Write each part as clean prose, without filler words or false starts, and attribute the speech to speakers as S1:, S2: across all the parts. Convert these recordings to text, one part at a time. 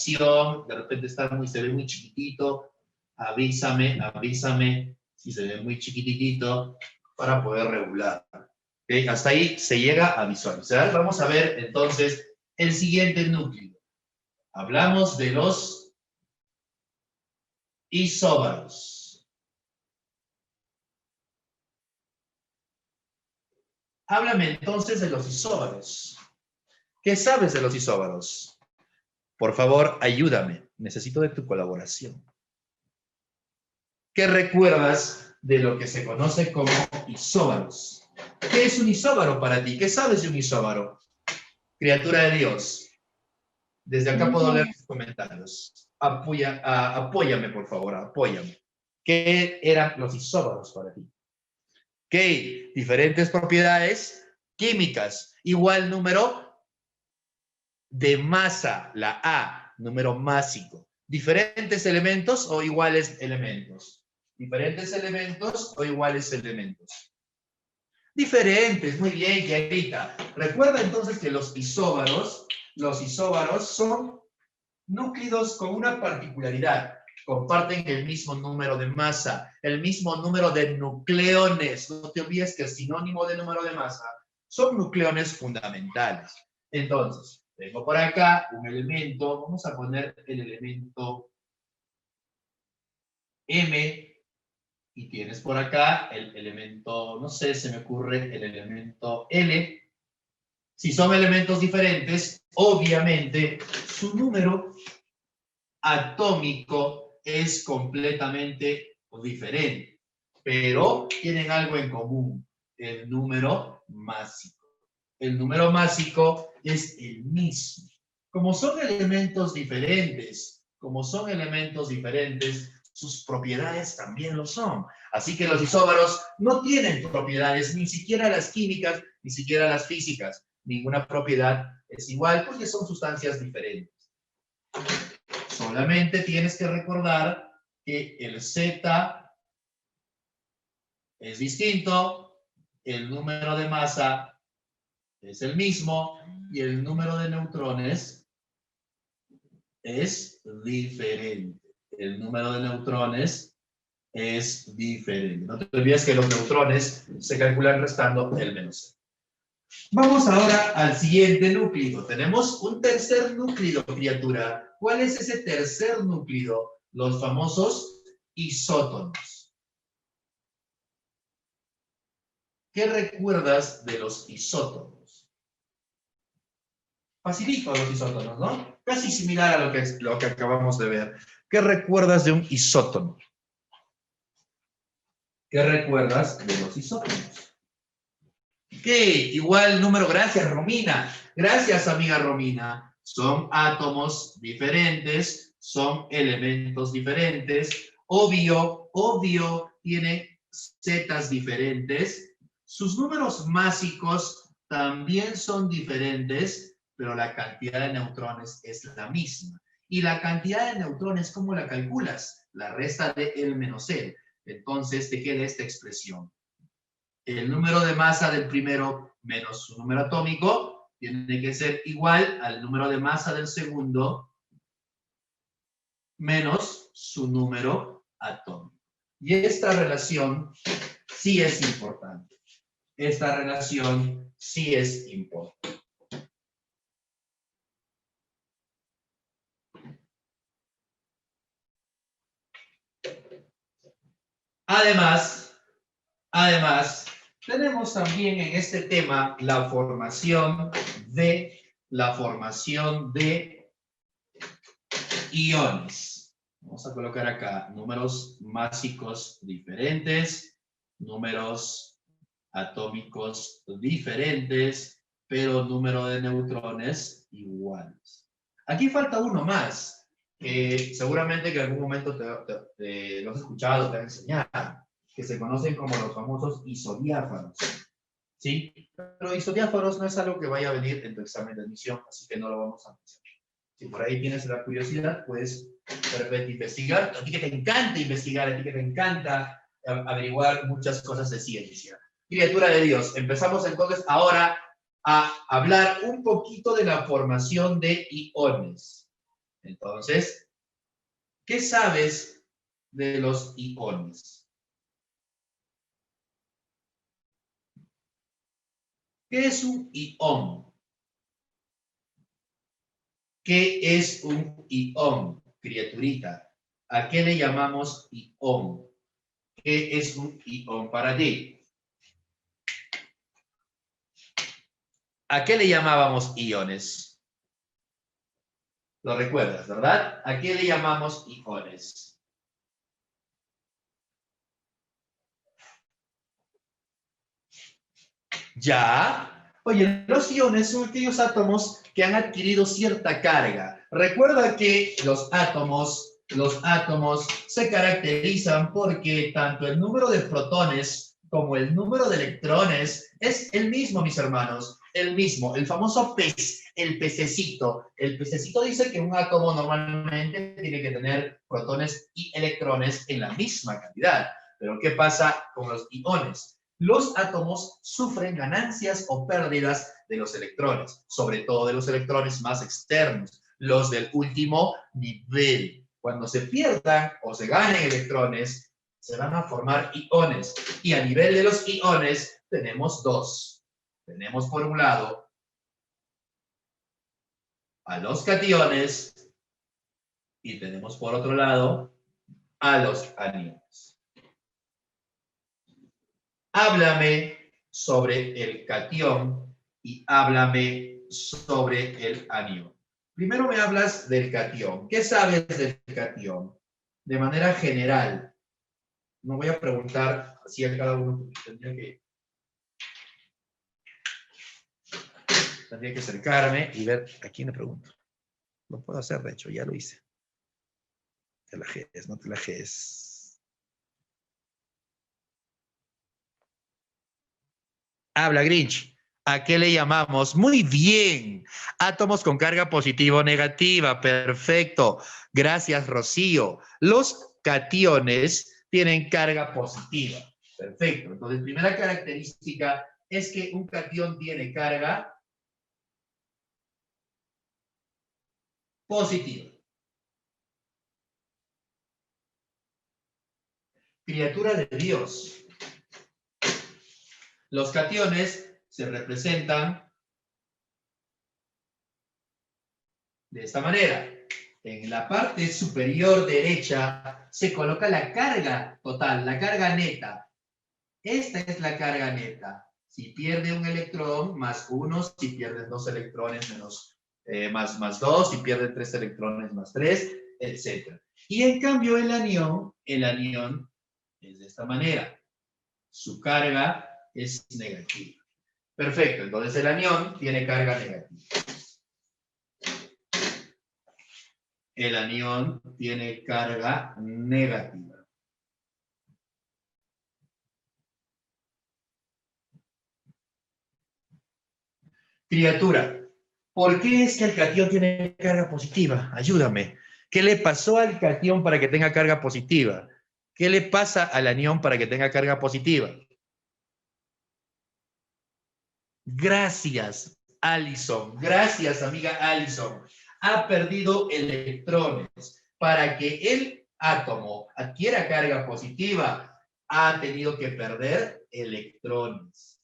S1: visión, de repente se ve muy chiquitito, avísame si se ve muy chiquitito para poder regular. ¿Okay? Hasta ahí se llega a visualizar. Vamos a ver entonces el siguiente núcleo. Hablamos de los isóbaros. Háblame entonces de los isóbaros. ¿Qué sabes de los isóbaros? Por favor, ayúdame. Necesito de tu colaboración. ¿Qué recuerdas de lo que se conoce como isóbaros? ¿Qué es un isóbaro para ti? ¿Qué sabes de un isóbaro? Criatura de Dios. Desde acá puedo leer tus comentarios. Apóyame, por favor, apóyame. ¿Qué eran los isóbaros para ti? ¿Qué? Diferentes propiedades químicas. Igual número de masa, la A, número másico. ¿Diferentes elementos o iguales elementos? ¿Diferentes elementos o iguales elementos? Diferentes, muy bien, Kiarita. Recuerda entonces que los isóbaros son núcleos con una particularidad. Comparten el mismo número de masa, el mismo número de nucleones. No te olvides que el sinónimo de número de masa son nucleones fundamentales. Entonces, tengo por acá un elemento, vamos a poner el elemento M, y tienes por acá el elemento, no sé, se me ocurre el elemento L. Si son elementos diferentes, obviamente su número atómico es completamente diferente, pero tienen algo en común, el número másico. El número másico es el mismo. Como son elementos diferentes, sus propiedades también lo son. Así que los isóbaros no tienen propiedades, ni siquiera las químicas, ni siquiera las físicas. Ninguna propiedad es igual porque son sustancias diferentes. Solamente tienes que recordar que el Z es distinto, el número de masa es el mismo y el número de neutrones es diferente. El número de neutrones es diferente. No te olvides que los neutrones se calculan restando el menos C. Vamos ahora al siguiente núcleo. Tenemos un tercer núcleo, criatura. ¿Cuál es ese tercer núcleo? Los famosos isótonos. ¿Qué recuerdas de los isótonos? Facilito los isótonos, ¿no? Casi similar a lo que acabamos de ver. ¿Qué recuerdas de un isótono? ¿Qué recuerdas de los isótonos? ¿Qué? Igual número, gracias Romina. Gracias amiga Romina. Son átomos diferentes, son elementos diferentes. Obvio, tiene zetas diferentes. Sus números másicos también son diferentes, pero la cantidad de neutrones es la misma. Y la cantidad de neutrones, ¿cómo la calculas? La resta de L menos L. Entonces te queda esta expresión. El número de masa del primero menos su número atómico tiene que ser igual al número de masa del segundo menos su número atómico. Y esta relación sí es importante. Esta relación sí es importante. Además, tenemos también en este tema la formación de iones. Vamos a colocar acá números másicos diferentes, números atómicos diferentes, pero número de neutrones iguales. Aquí falta uno más, que seguramente que en algún momento lo has escuchado, te han enseñado, que se conocen como los famosos isodiáfanos. ¿Sí? Pero isodiáfanos no es algo que vaya a venir en tu examen de admisión, así que no lo vamos a mencionar. Si por ahí tienes la curiosidad, puedes de repente investigar. A ti que te encanta investigar, a ti que te encanta averiguar muchas cosas de ciencia. Criatura de Dios, empezamos entonces ahora a hablar un poquito de la formación de iones. Entonces, ¿qué sabes de los iones? ¿Qué es un ion? ¿Qué es un ion, criaturita? ¿A qué le llamamos ion? ¿Qué es un ion para ti? ¿A qué le llamábamos iones? Lo recuerdas, ¿verdad? ¿A qué le llamamos iones? Ya. Oye, los iones son aquellos átomos que han adquirido cierta carga. Recuerda que los átomos se caracterizan porque tanto el número de protones como el número de electrones es el mismo, mis hermanos, el mismo, el famoso pez, el pececito. El pececito dice que un átomo normalmente tiene que tener protones y electrones en la misma cantidad. Pero ¿qué pasa con los iones? Los átomos sufren ganancias o pérdidas de los electrones, sobre todo de los electrones más externos, los del último nivel. Cuando se pierdan o se ganen electrones, se van a formar iones. Y a nivel de los iones tenemos dos. Tenemos por un lado a los cationes y tenemos por otro lado a los aniones. Háblame sobre el catión y háblame sobre el anión. Primero me hablas del catión. ¿Qué sabes del catión? De manera general. No voy a preguntar así a cada uno, porque tendría que acercarme y ver a quién le pregunto. Lo puedo hacer, de hecho, ya lo hice. Te la jees, no te la jees. Habla, Grinch. ¿A qué le llamamos? Muy bien. Átomos con carga positiva o negativa. Perfecto. Gracias, Rocío. Los cationes tienen carga positiva. Perfecto. Entonces, primera característica es que un catión tiene carga positiva. Criatura de Dios. Los cationes se representan de esta manera. En la parte superior derecha se coloca la carga total, la carga neta. Esta es la carga neta. Si pierde un electrón, más 1, si pierden 2 electrones, más 2, si pierden 3 electrones, más 3, etc. Y en cambio el anión es de esta manera. Su carga es negativa. Perfecto, entonces el anión tiene carga negativa. El anión tiene carga negativa. Criatura, ¿por qué es que el catión tiene carga positiva? Ayúdame. ¿Qué le pasó al catión para que tenga carga positiva? ¿Qué le pasa al anión para que tenga carga positiva? Gracias, Allison. Gracias, amiga Allison. Ha perdido electrones. Para que el átomo adquiera carga positiva, ha tenido que perder electrones.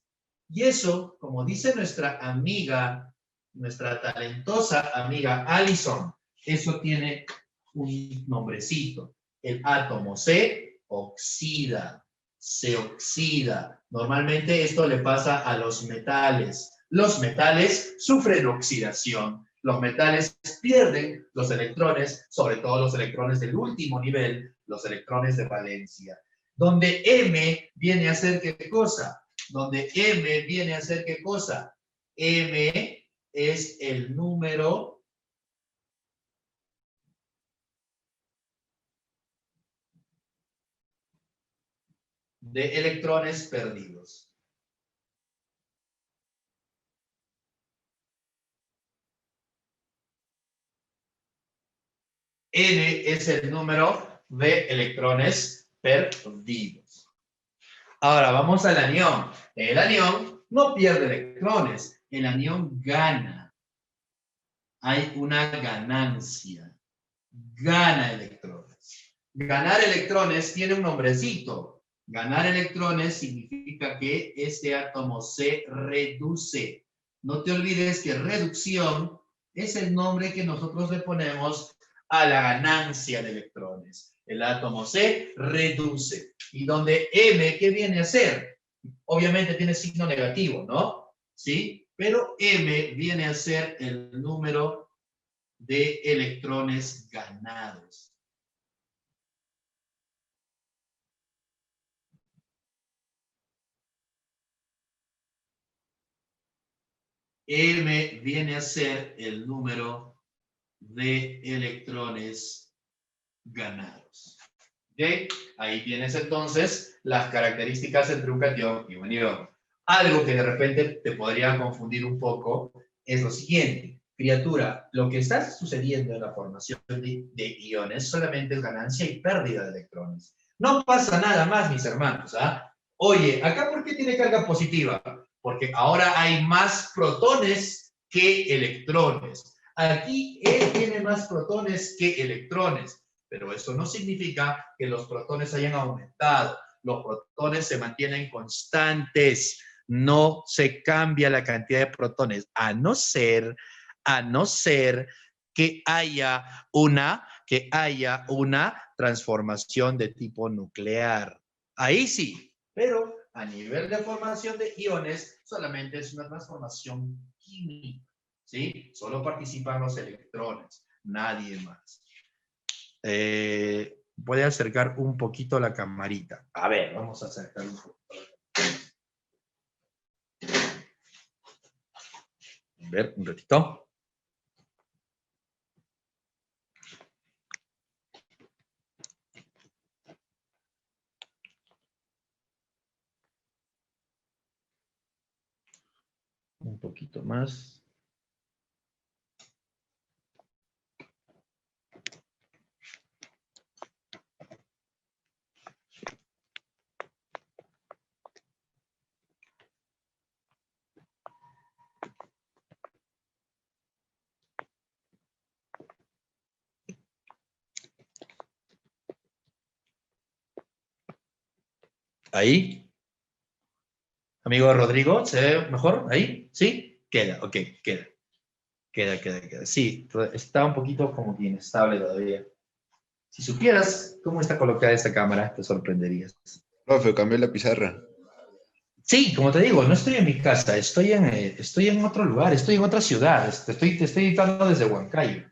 S1: Y eso, como dice nuestra amiga, nuestra talentosa amiga Allison, eso tiene un nombrecito. El átomo se oxida. Se oxida. Normalmente esto le pasa a los metales. Los metales sufren oxidación. Los metales pierden los electrones, sobre todo los electrones del último nivel, los electrones de valencia. Donde M viene a ser ¿qué cosa? Donde M viene a ser ¿qué cosa? M es el número de electrones perdidos. N es el número de electrones perdidos. Ahora vamos al anión. El anión no pierde electrones, el anión gana. Hay una ganancia. gana electrones. Ganar electrones tiene un nombrecito. Ganar electrones significa que este átomo se reduce. No te olvides que reducción es el nombre que nosotros le ponemos a la ganancia de electrones. El átomo se reduce. Y donde M, ¿qué viene a ser? Obviamente tiene signo negativo, ¿no? ¿Sí? Pero M viene a ser el número de electrones ganados. M viene a ser el número de electrones ganados. ¿Ok? Ahí tienes entonces las características entre un cation y un ion. Algo que de repente te podría confundir un poco es lo siguiente. Criatura, lo que está sucediendo en la formación de iones solamente es ganancia y pérdida de electrones. No pasa nada más, mis hermanos. ¿Ah? Oye, ¿acá por qué tiene carga positiva? Porque ahora hay más protones que electrones. Aquí él tiene más protones que electrones. Pero eso no significa que los protones hayan aumentado. Los protones se mantienen constantes. No se cambia la cantidad de protones, a no ser que haya una transformación de tipo nuclear. Ahí sí, pero a nivel de formación de iones, solamente es una transformación química, ¿sí? Solo participan los electrones, nadie más. Puede acercar un poquito la camarita. A ver, vamos a acercar un poquito. A ver, un ratito. Un poquito más. Ahí. Amigo Rodrigo, ¿se ve mejor? ¿Ahí? ¿Sí? Queda, ok, queda. Queda. Sí, está un poquito como que inestable todavía. Si supieras cómo está colocada esta cámara, te sorprenderías.
S2: Profe, cambié la pizarra.
S1: Sí, como te digo, no estoy en mi casa, estoy en otro lugar, estoy en otra ciudad. Te estoy editando desde Huancayo.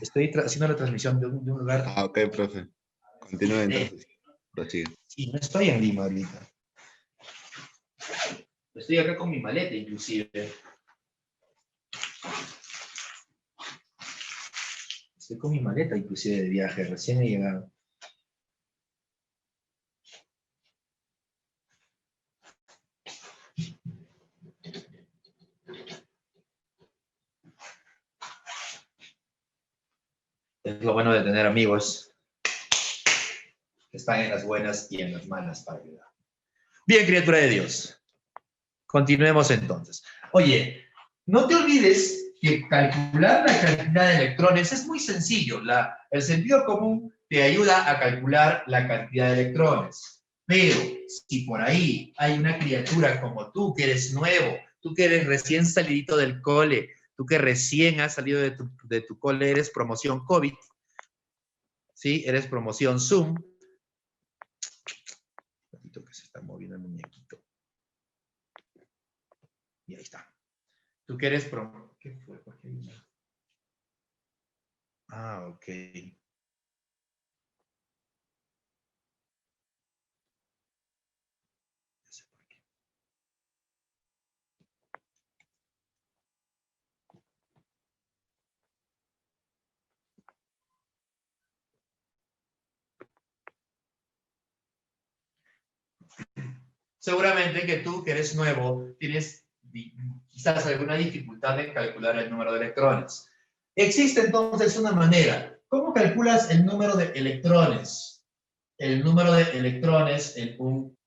S1: Estoy haciendo la transmisión de un lugar.
S2: Ah, ok, profe. Continúe entonces. Prosigue.
S1: Sí, no estoy en Lima ahorita. Estoy acá con mi maleta, inclusive. Estoy con mi maleta, inclusive, de viaje. Recién he llegado. Es lo bueno de tener amigos que están en las buenas y en las malas para ayudar. Bien, criatura de Dios. Continuemos entonces. Oye, no te olvides que calcular la cantidad de electrones es muy sencillo. El sentido común te ayuda a calcular la cantidad de electrones. Pero si por ahí hay una criatura como tú, que eres nuevo, tú que eres recién salidito del cole, tú que recién has salido de tu cole, eres promoción COVID, ¿sí? Eres promoción Zoom. Que se está moviendo el muñequito. Y ahí está. Tú que eres ¿Qué fue? ¿Por qué hay una? Ah, ok. No sé por qué. Seguramente que tú, que eres nuevo, tienes quizás alguna dificultad en calcular el número de electrones. Existe entonces una manera. ¿Cómo calculas el número de electrones? El número de electrones en un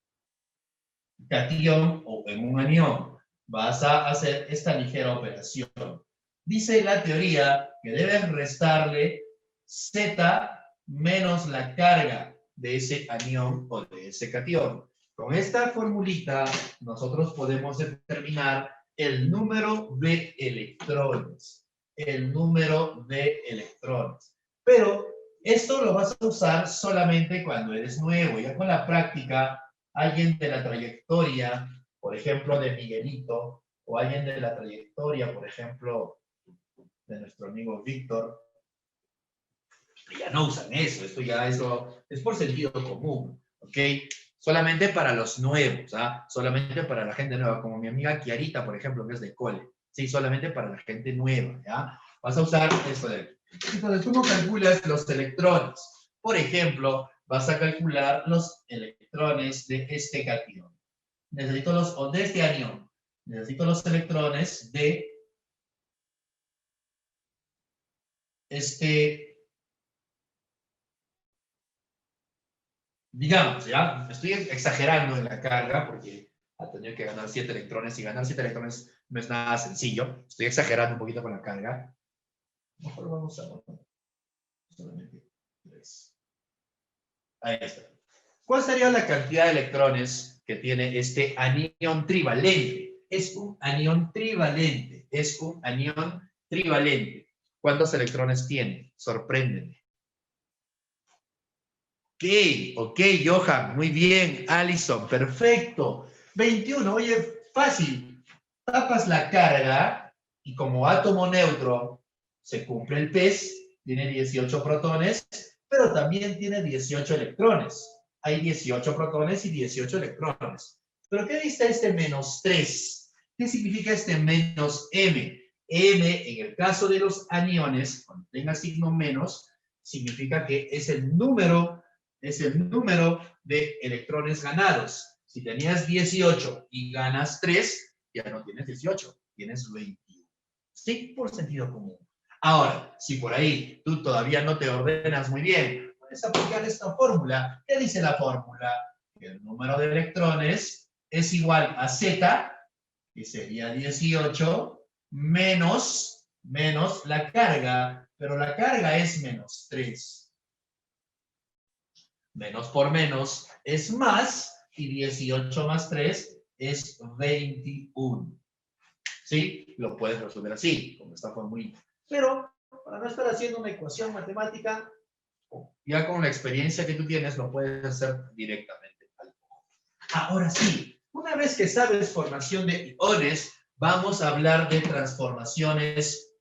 S1: catión o en un anión. Vas a hacer esta ligera operación. Dice la teoría que debes restarle Z menos la carga de ese anión o de ese catión. Con esta formulita nosotros podemos determinar el número de electrones. El número de electrones. Pero esto lo vas a usar solamente cuando eres nuevo. Ya con la práctica, alguien de la trayectoria, por ejemplo, de Miguelito, o alguien de la trayectoria, por ejemplo, de nuestro amigo Víctor, ya no usan eso. Eso es por sentido común, ¿ok? Solamente para los nuevos, ¿ah? Solamente para la gente nueva, como mi amiga Kiarita, por ejemplo, que es de cole. Sí, solamente para la gente nueva, ¿ya? Vas a usar esto de aquí. Entonces, ¿cómo calculas los electrones? Por ejemplo, vas a calcular los electrones de este catión. O de este anión. Necesito los electrones de digamos, ¿ya? Estoy exagerando en la carga porque ha tenido que ganar 7 electrones y ganar 7 electrones no es nada sencillo. Estoy exagerando un poquito con la carga. Mejor vamos a solamente 3. Ahí está. ¿Cuál sería la cantidad de electrones que tiene este anión trivalente? Es un anión trivalente. Es un anión trivalente. ¿Cuántos electrones tiene? Sorpréndeme. Ok, Johan, muy bien. Alison, perfecto. 21, oye, fácil. Tapas la carga y como átomo neutro se cumple el PES, tiene 18 protones, pero también tiene 18 electrones. Hay 18 protones y 18 electrones. ¿Pero qué dice este menos 3? ¿Qué significa este menos M? M, en el caso de los aniones, cuando tenga signo menos, significa que es el número de electrones ganados. Si tenías 18 y ganas 3, ya no tienes 18, tienes 21. Sí, por sentido común. Ahora, si por ahí tú todavía no te ordenas muy bien, puedes aplicar esta fórmula. ¿Qué dice la fórmula? Que el número de electrones es igual a Z, que sería 18, menos la carga, pero la carga es menos 3. Menos por menos es más, y 18 más 3 es 21. ¿Sí? Lo puedes resolver así, con esta formulita. Pero, para no estar haciendo una ecuación matemática, ya con la experiencia que tú tienes, lo puedes hacer directamente. Ahora sí, una vez que sabes formación de iones, vamos a hablar de transformaciones,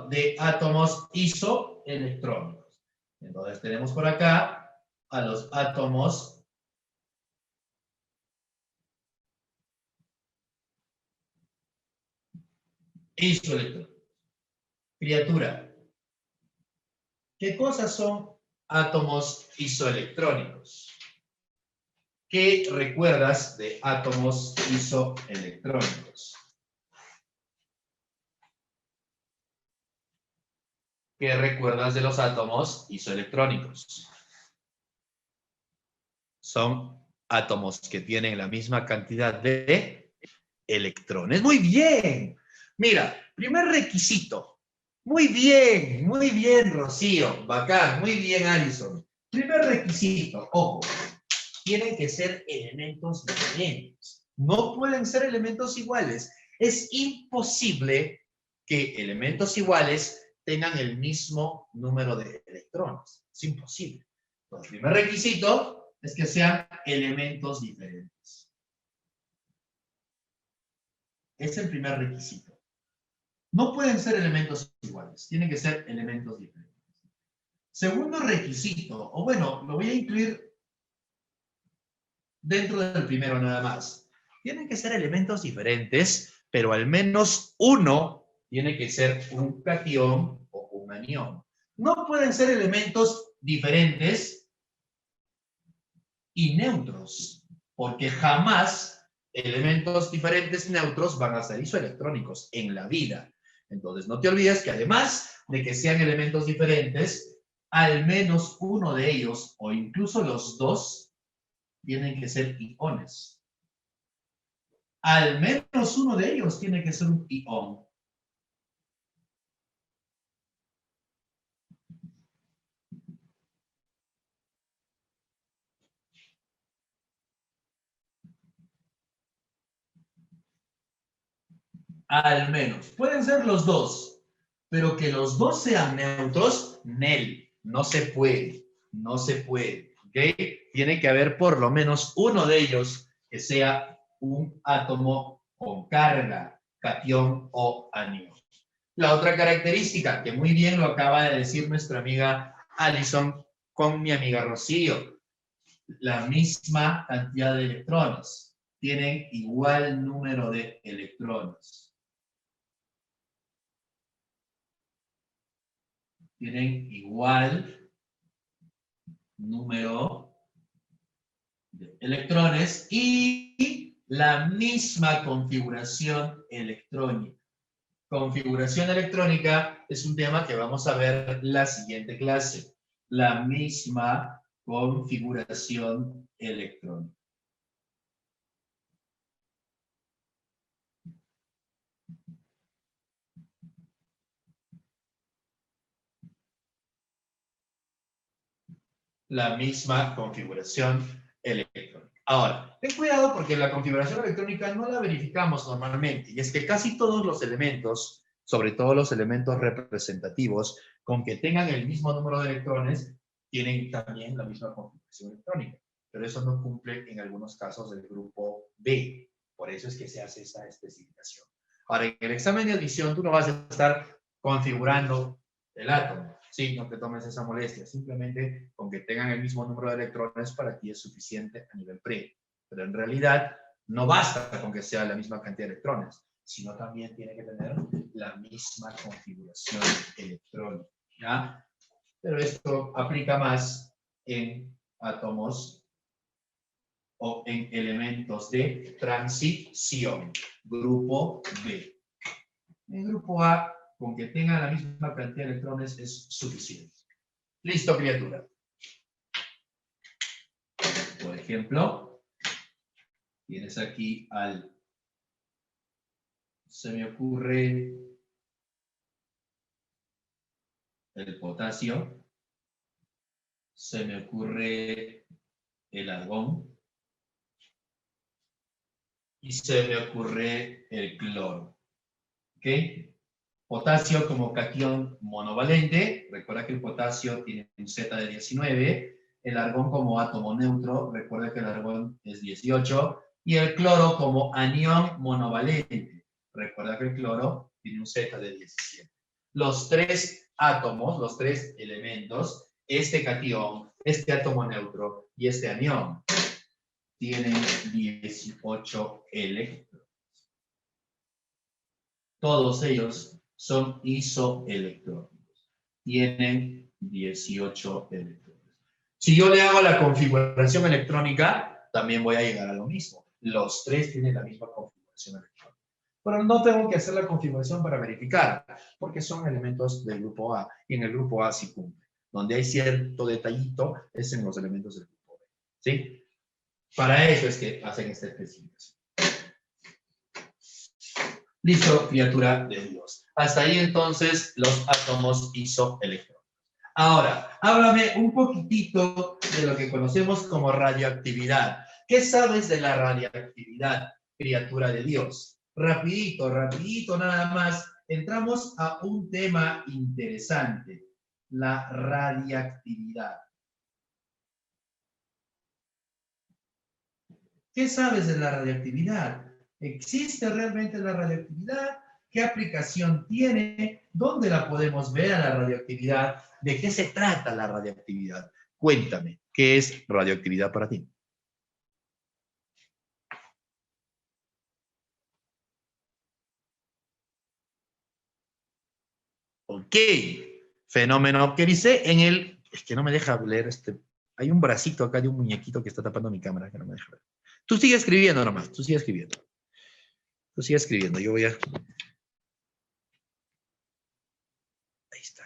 S1: de átomos isoelectrónicos. Entonces tenemos por acá a los átomos isoelectrónicos. Criatura, ¿qué cosas son átomos isoelectrónicos? ¿Qué recuerdas de átomos isoelectrónicos? ¿Qué recuerdas de los átomos isoelectrónicos? Son átomos que tienen la misma cantidad de electrones. ¡Muy bien! Mira, primer requisito. Muy bien, Rocío. Bacán, muy bien, Alison. Primer requisito, ojo, tienen que ser elementos diferentes. No pueden ser elementos iguales. Es imposible que elementos iguales tengan el mismo número de electrones. Es imposible. Entonces, el primer requisito es que sean elementos diferentes. Es el primer requisito. No pueden ser elementos iguales, tienen que ser elementos diferentes. Segundo requisito, o bueno, lo voy a incluir dentro del primero nada más. Tienen que ser elementos diferentes, pero al menos uno tiene que ser un catión o un anión. No pueden ser elementos diferentes y neutros, porque jamás elementos diferentes neutros van a ser isoelectrónicos en la vida. Entonces, no te olvides que además de que sean elementos diferentes, al menos uno de ellos, o incluso los dos, tienen que ser iones. Al menos uno de ellos tiene que ser un ion. Al menos. Pueden ser los dos, pero que los dos sean neutros, nel. No se puede. No se puede. ¿Ok? Tiene que haber por lo menos uno de ellos que sea un átomo con carga, catión o anión. La otra característica, que muy bien lo acaba de decir nuestra amiga Alison con mi amiga Rocío, la misma cantidad de electrones, tienen igual número de electrones. Tienen igual número de electrones y la misma configuración electrónica. Configuración electrónica es un tema que vamos a ver la siguiente clase. La misma configuración electrónica. La misma configuración electrónica. Ahora, ten cuidado porque la configuración electrónica no la verificamos normalmente, y es que casi todos los elementos, sobre todo los elementos representativos, con que tengan el mismo número de electrones, tienen también la misma configuración electrónica, pero eso no cumple en algunos casos del grupo B, por eso es que se hace esa especificación. Ahora, en el examen de admisión tú no vas a estar configurando el átomo. Sí, no te tomes esa molestia. Simplemente con que tengan el mismo número de electrones para ti es suficiente a nivel pre. Pero en realidad no basta con que sea la misma cantidad de electrones, sino también tiene que tener la misma configuración electrónica. ¿Ya? Pero esto aplica más en átomos o en elementos de transición. Grupo B. En grupo A, con que tenga la misma cantidad de electrones es suficiente. Listo, criatura. Por ejemplo, tienes aquí se me ocurre el potasio, se me ocurre el argón y se me ocurre el cloro. ¿Ok? Potasio como catión monovalente, recuerda que el potasio tiene un Z de 19, el argón como átomo neutro, recuerda que el argón es 18, y el cloro como anión monovalente, recuerda que el cloro tiene un Z de 17. Los tres átomos, los tres elementos, este catión, este átomo neutro y este anión, tienen 18 electrones. Todos ellos son isoelectrónicos. Tienen 18 electrones. Si yo le hago la configuración electrónica, también voy a llegar a lo mismo. Los tres tienen la misma configuración electrónica. Pero no tengo que hacer la configuración para verificar, porque son elementos del grupo A. Y en el grupo A sí cumple. Donde hay cierto detallito es en los elementos del grupo B. ¿Sí? Para eso es que hacen esta especificación. Listo, criatura de Dios. Hasta ahí entonces los átomos isoelectrónicos. Ahora, háblame un poquitito de lo que conocemos como radioactividad. ¿Qué sabes de la radioactividad, criatura de Dios? Rapidito, rapidito nada más, entramos a un tema interesante, la radiactividad. ¿Qué sabes de la radioactividad? ¿Existe realmente la radioactividad? ¿Qué aplicación tiene? ¿Dónde la podemos ver a la radioactividad? ¿De qué se trata la radioactividad? Cuéntame, ¿qué es radioactividad para ti? Ok, fenómeno que dice en el... Es que no me deja leer este... Hay un bracito acá de un muñequito que está tapando mi cámara que no me deja ver. Tú sigue escribiendo nomás, tú sigue escribiendo. Tú sigue escribiendo, yo voy a... Ahí está.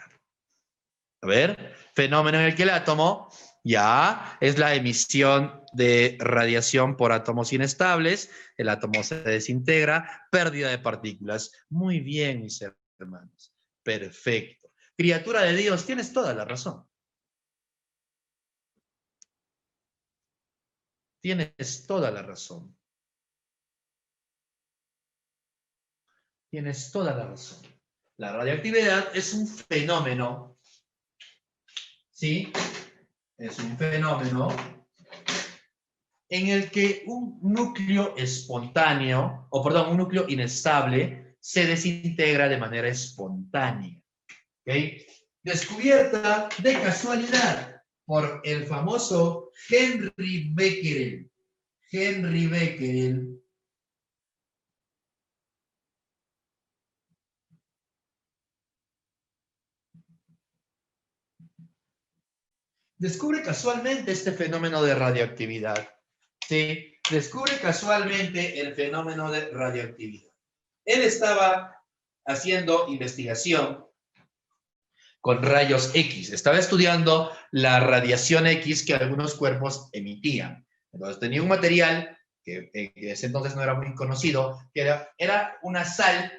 S1: A ver, fenómeno en el que el átomo ya es la emisión de radiación por átomos inestables, el átomo se desintegra, pérdida de partículas. Muy bien, mis hermanos. Perfecto. Criatura de Dios, tienes toda la razón. Tienes toda la razón. Tienes toda la razón. La radioactividad es un fenómeno, ¿sí? Es un fenómeno en el que un núcleo espontáneo, o perdón, un núcleo inestable se desintegra de manera espontánea. ¿Ok? Descubierta de casualidad por el famoso Henry Becquerel. Henry Becquerel. Descubre casualmente este fenómeno de radioactividad. ¿Sí? Descubre casualmente el fenómeno de radioactividad. Él estaba haciendo investigación con rayos X. Estaba estudiando la radiación X que algunos cuerpos emitían. Entonces tenía un material que en ese entonces no era muy conocido, que era una sal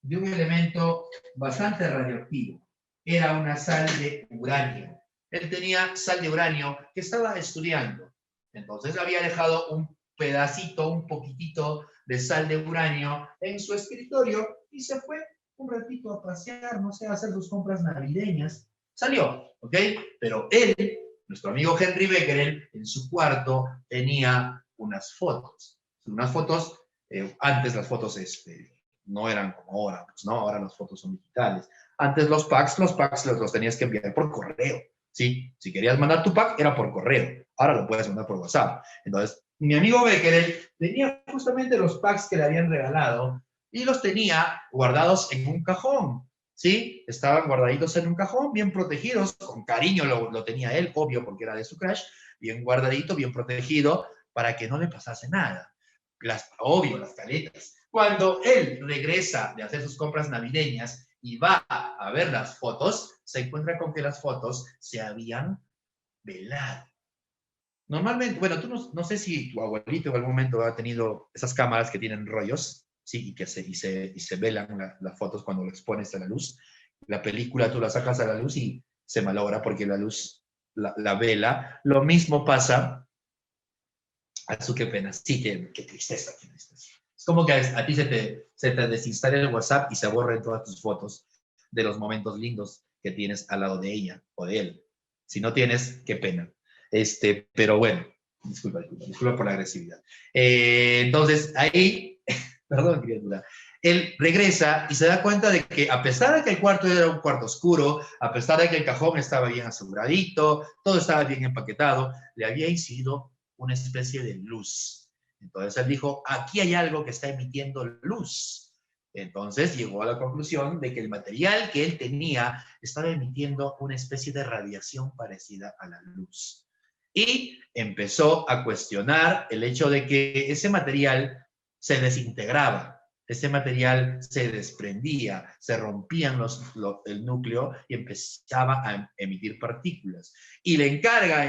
S1: de un elemento bastante radioactivo. Era una sal de uranio. Él tenía sal de uranio que estaba estudiando. Entonces había dejado un pedacito, un poquitito de sal de uranio en su escritorio y se fue un ratito a pasear, no sé, a hacer sus compras navideñas. Salió, ¿ok? Pero él, nuestro amigo Henry Becquerel, en su cuarto tenía unas fotos. Antes las fotos no eran como ahora, pues, ¿no? Ahora las fotos son digitales. Antes los packs los tenías que enviar por correo, ¿sí? Si querías mandar tu pack, era por correo. Ahora lo puedes mandar por WhatsApp. Entonces, mi amigo Becquerel tenía justamente los packs que le habían regalado y los tenía guardados en un cajón, ¿sí? Estaban guardaditos en un cajón, bien protegidos, con cariño lo tenía él, obvio, porque era de su crush, bien guardadito, bien protegido, para que no le pasase nada. Obvio, las caletas. Cuando él regresa de hacer sus compras navideñas y va a ver las fotos, se encuentra con que las fotos se habían velado. Normalmente, bueno, tú no sé si tu abuelito en algún momento ha tenido esas cámaras que tienen rollos, ¿sí? Y que se velan las fotos cuando lo expones a la luz. La película tú la sacas a la luz y se malogra porque la luz la vela. Lo mismo pasa. Azul, qué pena. Sí, qué tristeza, qué tristeza. Es como que a ti se te desinstala el WhatsApp y se borran todas tus fotos de los momentos lindos que tienes al lado de ella o de él. Si no tienes, qué pena. Pero bueno, disculpa por la agresividad. Entonces, ahí, perdón, criatura, él regresa y se da cuenta de que a pesar de que el cuarto era un cuarto oscuro, a pesar de que el cajón estaba bien aseguradito, todo estaba bien empaquetado, le había incidido una especie de luz. Entonces él dijo, aquí hay algo que está emitiendo luz. Entonces llegó a la conclusión de que el material que él tenía estaba emitiendo una especie de radiación parecida a la luz. Y empezó a cuestionar el hecho de que ese material se desintegraba, ese material se desprendía, se rompían el núcleo y empezaba a emitir partículas. Y le encarga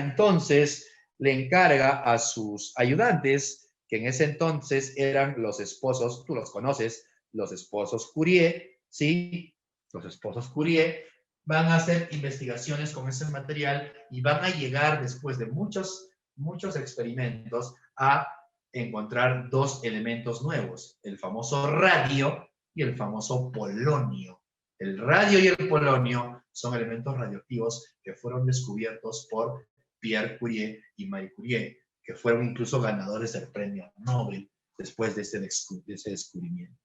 S1: a sus ayudantes, que en ese entonces eran los esposos, tú los conoces, los esposos Curie, ¿sí? Los esposos Curie van a hacer investigaciones con ese material y van a llegar después de muchos experimentos a encontrar dos elementos nuevos, el famoso radio y el famoso polonio. El radio y el polonio son elementos radioactivos que fueron descubiertos por Pierre Curie y Marie Curie, que fueron incluso ganadores del premio Nobel después de ese descubrimiento.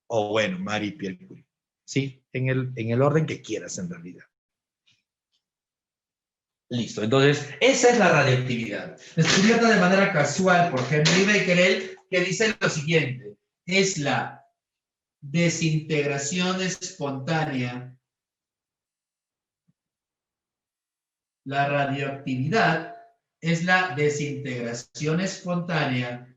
S1: O bueno, Marie y Pierre Curie. Sí, en el orden que quieras en realidad. Listo, entonces esa es la radioactividad. Descubierta de manera casual por Henry Becquerel, que dice lo siguiente, es la desintegración espontánea. La radioactividad es la desintegración espontánea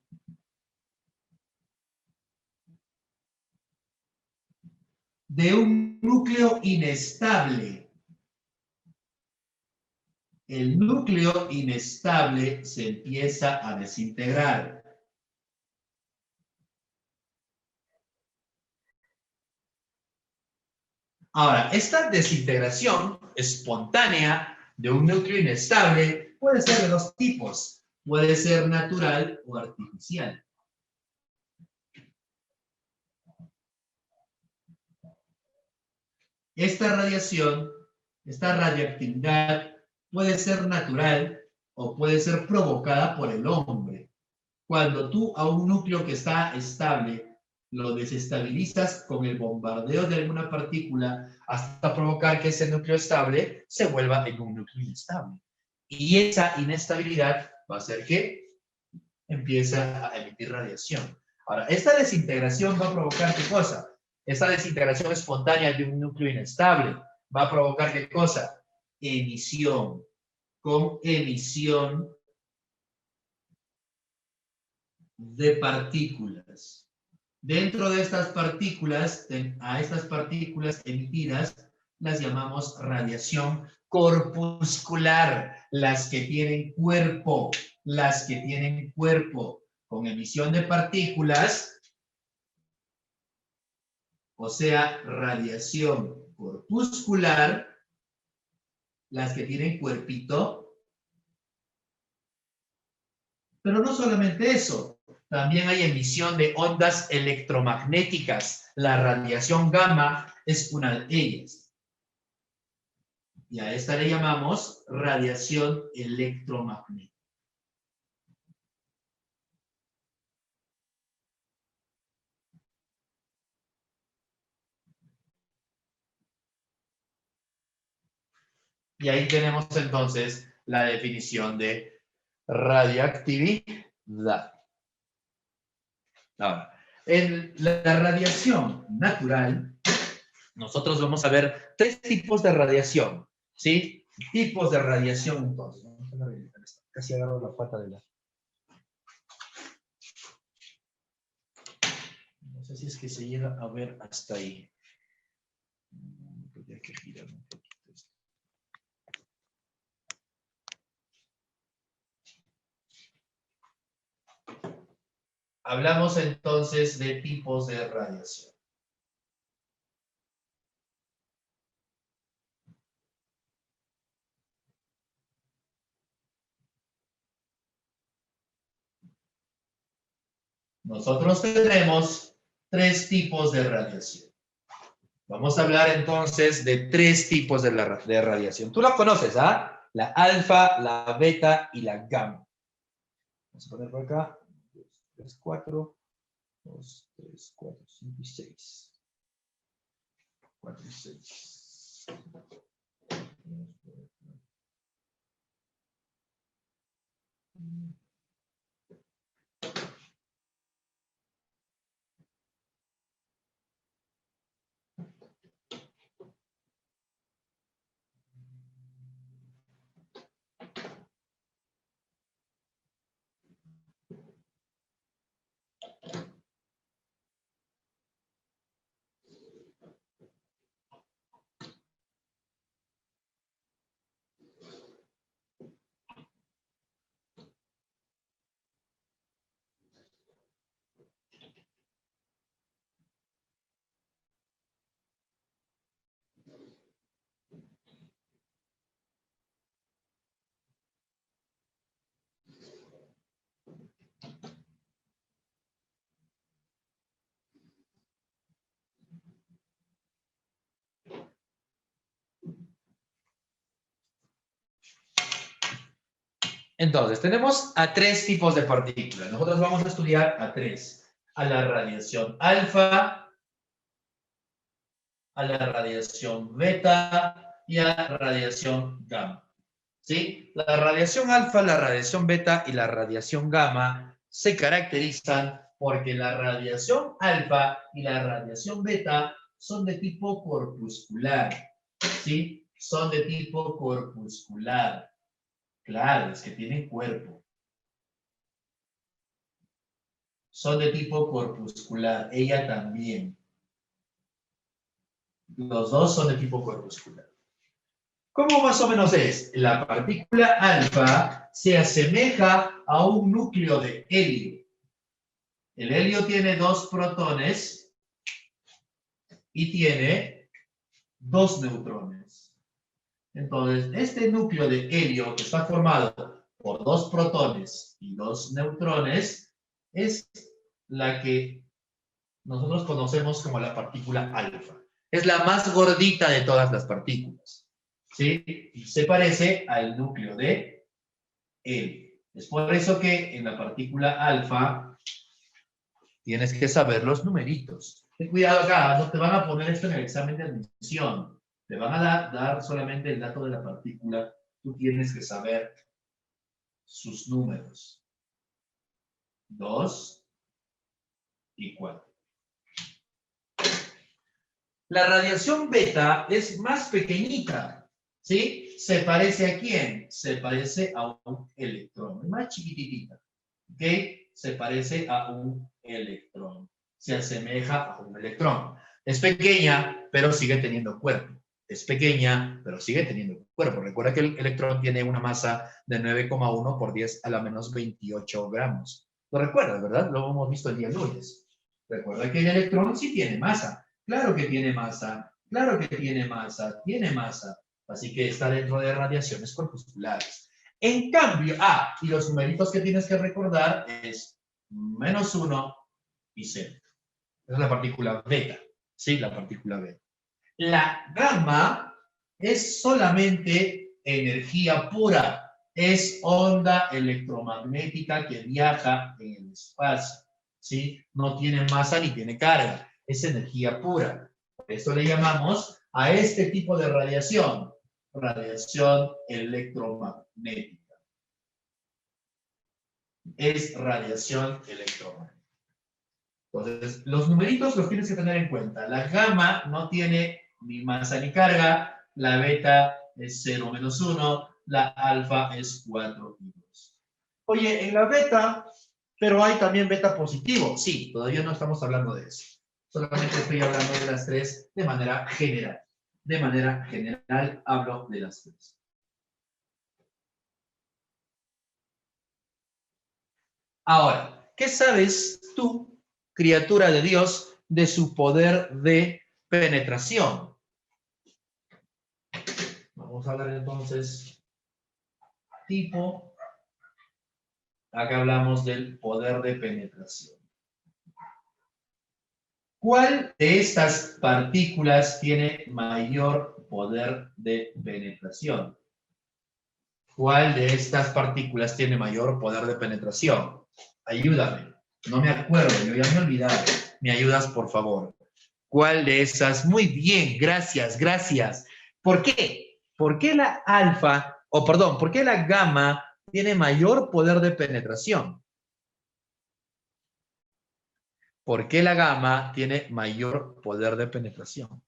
S1: de un núcleo inestable. El núcleo inestable se empieza a desintegrar. Ahora, esta desintegración espontánea de un núcleo inestable puede ser de dos tipos. Puede ser natural o artificial. Esta radiación, esta radioactividad puede ser natural o puede ser provocada por el hombre. Cuando tú a un núcleo que está estable lo desestabilizas con el bombardeo de alguna partícula hasta provocar que ese núcleo estable se vuelva en un núcleo inestable. Y esa inestabilidad va a hacer que empieza a emitir radiación. Ahora, esta desintegración va a provocar ¿qué cosa? Esta desintegración espontánea de un núcleo inestable va a provocar ¿qué cosa? Emisión. Con emisión de partículas. Dentro de estas partículas, a estas partículas emitidas, las llamamos radiación corpuscular, las que tienen cuerpo, con emisión de partículas, o sea, radiación corpuscular, las que tienen cuerpito. Pero no solamente eso, también hay emisión de ondas electromagnéticas. La radiación gamma es una de ellas. Y a esta le llamamos radiación electromagnética. Y ahí tenemos entonces la definición de radioactividad. Ahora, en la radiación natural, nosotros vamos a ver 3 tipos de radiación, ¿sí? Tipos de radiación, entonces. Casi agarro la pata de la... No sé si es que se llega a ver hasta ahí. Tendría que girar un poquito esto. Hablamos entonces de tipos de radiación. Nosotros tenemos 3 tipos de radiación. Vamos a hablar entonces de 3 tipos de radiación. Tú la conoces, ¿ah? La alfa, la beta y la gamma. Vamos a poner por acá. 2, 3, 4. 2, 3, 4, 5 y 6. 4 y 6. Entonces, tenemos a 3 tipos de partículas. Nosotros vamos a estudiar a 3. A la radiación alfa, a la radiación beta y a la radiación gamma. ¿Sí? La radiación alfa, la radiación beta y la radiación gamma se caracterizan porque la radiación alfa y la radiación beta son de tipo corpuscular. ¿Sí? Son de tipo corpuscular. Claro, es que tienen cuerpo. Son de tipo corpuscular. Ella también. Los dos son de tipo corpuscular. ¿Cómo más o menos es? La partícula alfa se asemeja a un núcleo de helio. El helio tiene 2 protones y tiene 2 neutrones. Entonces, este núcleo de helio que está formado por 2 protones y 2 neutrones es la que nosotros conocemos como la partícula alfa. Es la más gordita de todas las partículas. ¿Sí? Y se parece al núcleo de helio. Es por eso que en la partícula alfa tienes que saber los numeritos. Ten cuidado acá, no te van a poner esto en el examen de admisión. Te van a dar solamente el dato de la partícula. Tú tienes que saber sus números. 2 y 4. La radiación beta es más pequeñita, ¿sí? ¿Se parece a quién? Se parece a un electrón, es más chiquititita, ¿ok? Se parece a un electrón, se asemeja a un electrón. Es pequeña, pero sigue teniendo cuerpo. Es pequeña, pero sigue teniendo cuerpo. Recuerda que el electrón tiene una masa de 9,1 por 10 a la menos 28 gramos. Lo recuerdas, ¿verdad? Lo hemos visto el día lunes. Recuerda que el electrón sí tiene masa. Claro que tiene masa, claro que tiene masa, tiene masa. Así que está dentro de radiaciones corpusculares. En cambio, y los numeritos que tienes que recordar es -1 y 0. Es la partícula beta, ¿sí? La partícula beta. La gamma es solamente energía pura. Es onda electromagnética que viaja en el espacio, ¿sí? No tiene masa ni tiene carga. Es energía pura. Por eso le llamamos a este tipo de radiación electromagnética. Es radiación electromagnética. Entonces, los numeritos los tienes que tener en cuenta. La gamma no tiene ni masa ni carga, la beta es 0 menos 1, la alfa es 4 y 2. Oye, en la beta, pero hay también beta positivo. Sí, todavía no estamos hablando de eso. Solamente estoy hablando de las tres de manera general. De manera general hablo de las tres. Ahora, ¿qué sabes tú, criatura de Dios, de su poder de penetración? Vamos a hablar entonces tipo. Acá hablamos del poder de penetración. ¿Cuál de estas partículas tiene mayor poder de penetración? ¿Cuál de estas partículas tiene mayor poder de penetración? Ayúdame. No me acuerdo, yo ya me he olvidado. ¿Me ayudas, por favor? ¿Cuál de esas? Muy bien, gracias, gracias. ¿Por qué? ¿Por qué la alfa, por qué la gamma tiene mayor poder de penetración? ¿Por qué la gamma tiene mayor poder de penetración?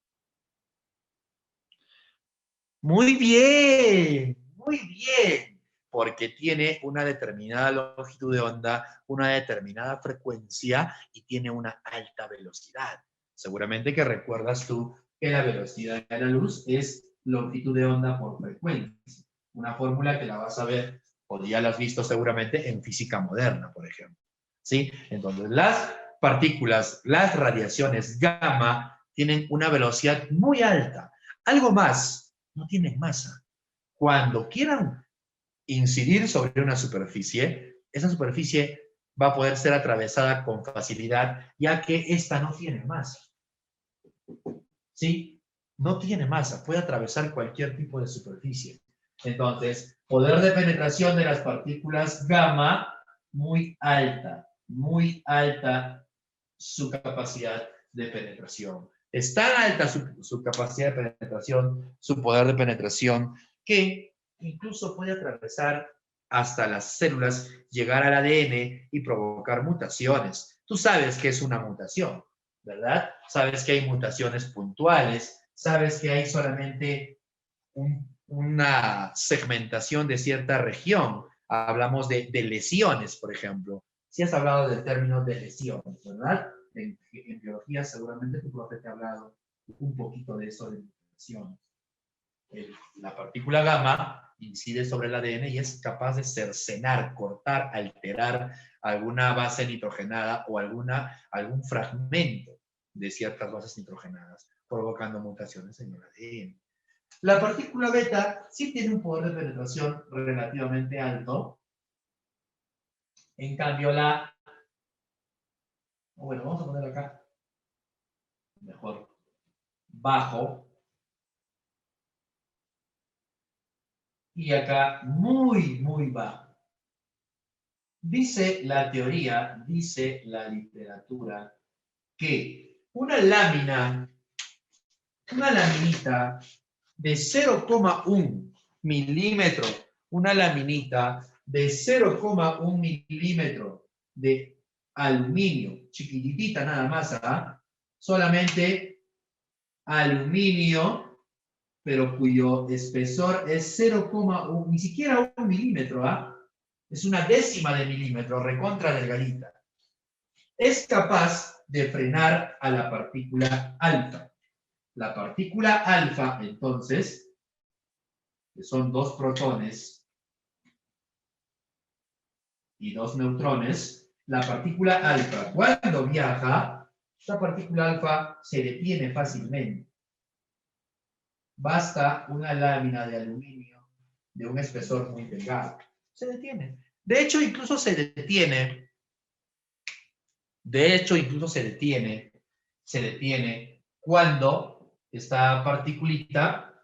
S1: Muy bien, muy bien. Porque tiene una determinada longitud de onda, una determinada frecuencia y tiene una alta velocidad. Seguramente que recuerdas tú que la velocidad de la luz es longitud de onda por frecuencia. Una fórmula que la vas a ver, o ya la has visto seguramente en física moderna, por ejemplo. ¿Sí? Entonces, las partículas, las radiaciones gamma, tienen una velocidad muy alta. Algo más, no tienen masa. Cuando quieran incidir sobre una superficie, esa superficie va a poder ser atravesada con facilidad, ya que esta no tiene masa. ¿Sí? No tiene masa, puede atravesar cualquier tipo de superficie. Entonces, poder de penetración de las partículas gamma, muy alta su capacidad de penetración. Es tan alta su capacidad de penetración, su poder de penetración, que incluso puede atravesar hasta las células, llegar al ADN y provocar mutaciones. Tú sabes que es una mutación, ¿verdad? Sabes que hay mutaciones puntuales, sabes que hay solamente una segmentación de cierta región. Hablamos de lesiones, por ejemplo. Si has hablado del término de lesiones, ¿verdad? En biología seguramente tu profe te ha hablado un poquito de eso de lesiones. La partícula gamma incide sobre el ADN y es capaz de cercenar, cortar, alterar alguna base nitrogenada o algún fragmento de ciertas bases nitrogenadas, provocando mutaciones en el ADN. La partícula beta sí tiene un poder de penetración relativamente alto. En cambio, bueno, vamos a poner acá. Mejor. bajo. Y acá muy, muy bajo. Dice la teoría, dice la literatura, que una laminita de 0,1 milímetro, una laminita de 0,1 milímetro de aluminio, chiquitita nada más, ¿ah? Solamente aluminio, pero cuyo espesor es 0,1, ni siquiera 1 milímetro, ¿ah? Es una décima de milímetro, recontra delgadita. Es capaz de frenar a la partícula alfa. La partícula alfa, entonces, que son 2 protones y 2 neutrones, la partícula alfa, cuando viaja, esta partícula alfa se detiene fácilmente. Basta una lámina de aluminio de un espesor muy delgado. Se detiene. De hecho, incluso se detiene cuando esta partículita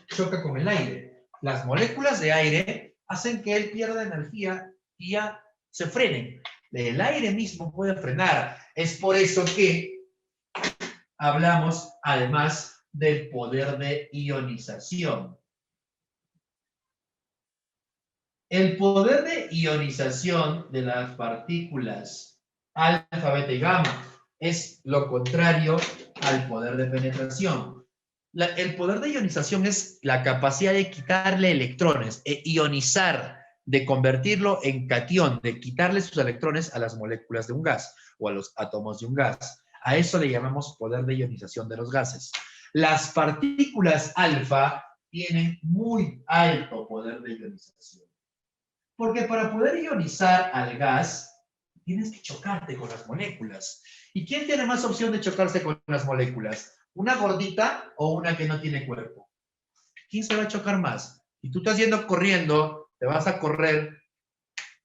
S1: choca con el aire. Las moléculas de aire hacen que él pierda energía y ya se frenen. El aire mismo puede frenar. Es por eso que hablamos además del poder de ionización. El poder de ionización de las partículas alfa, beta y gamma es lo contrario al poder de penetración. El poder de ionización es la capacidad de quitarle electrones, ionizar, de convertirlo en catión, de quitarle sus electrones a las moléculas de un gas o a los átomos de un gas. A eso le llamamos poder de ionización de los gases. Las partículas alfa tienen muy alto poder de ionización. Porque para poder ionizar al gas, tienes que chocarte con las moléculas. ¿Y quién tiene más opción de chocarse con las moléculas? ¿Una gordita o una que no tiene cuerpo? ¿Quién se va a chocar más? Y tú estás yendo corriendo, te vas a correr,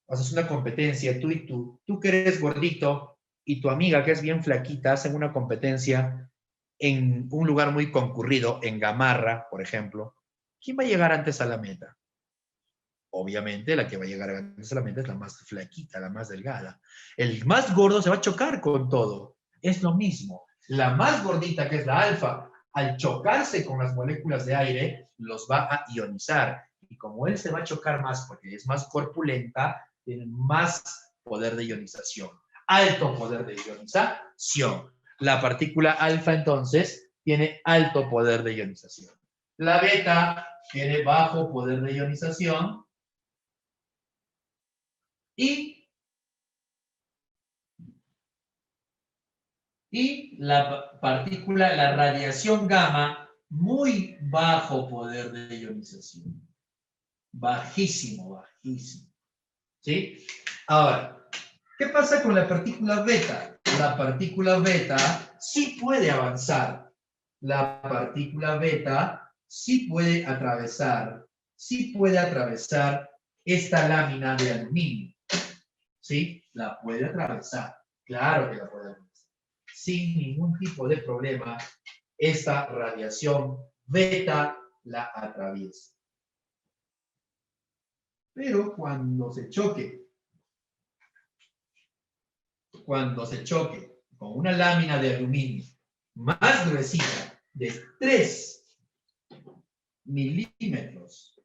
S1: haces una competencia, tú y tú que eres gordito y tu amiga que es bien flaquita, hacen una competencia en un lugar muy concurrido, en Gamarra, por ejemplo. ¿Quién va a llegar antes a la meta? Obviamente, la que va a llegar antes a la meta es la más flaquita, la más delgada. El más gordo se va a chocar con todo. Es lo mismo. La más gordita, que es la alfa, al chocarse con las moléculas de aire, los va a ionizar. Y como él se va a chocar más porque es más corpulenta, tiene más poder de ionización. Alto poder de ionización. La partícula alfa, entonces, tiene alto poder de ionización. La beta tiene bajo poder de ionización. Y la partícula, la radiación gamma, muy bajo poder de ionización. Bajísimo, bajísimo. ¿Sí? Ahora, ¿qué pasa con la partícula beta? La partícula beta sí puede avanzar. La partícula beta sí puede atravesar esta lámina de aluminio. ¿Sí? La puede atravesar. Claro que la puede atravesar. Sin ningún tipo de problema, esta radiación beta la atraviesa. Pero cuando se choque con una lámina de aluminio más gruesita, de 3 milímetros,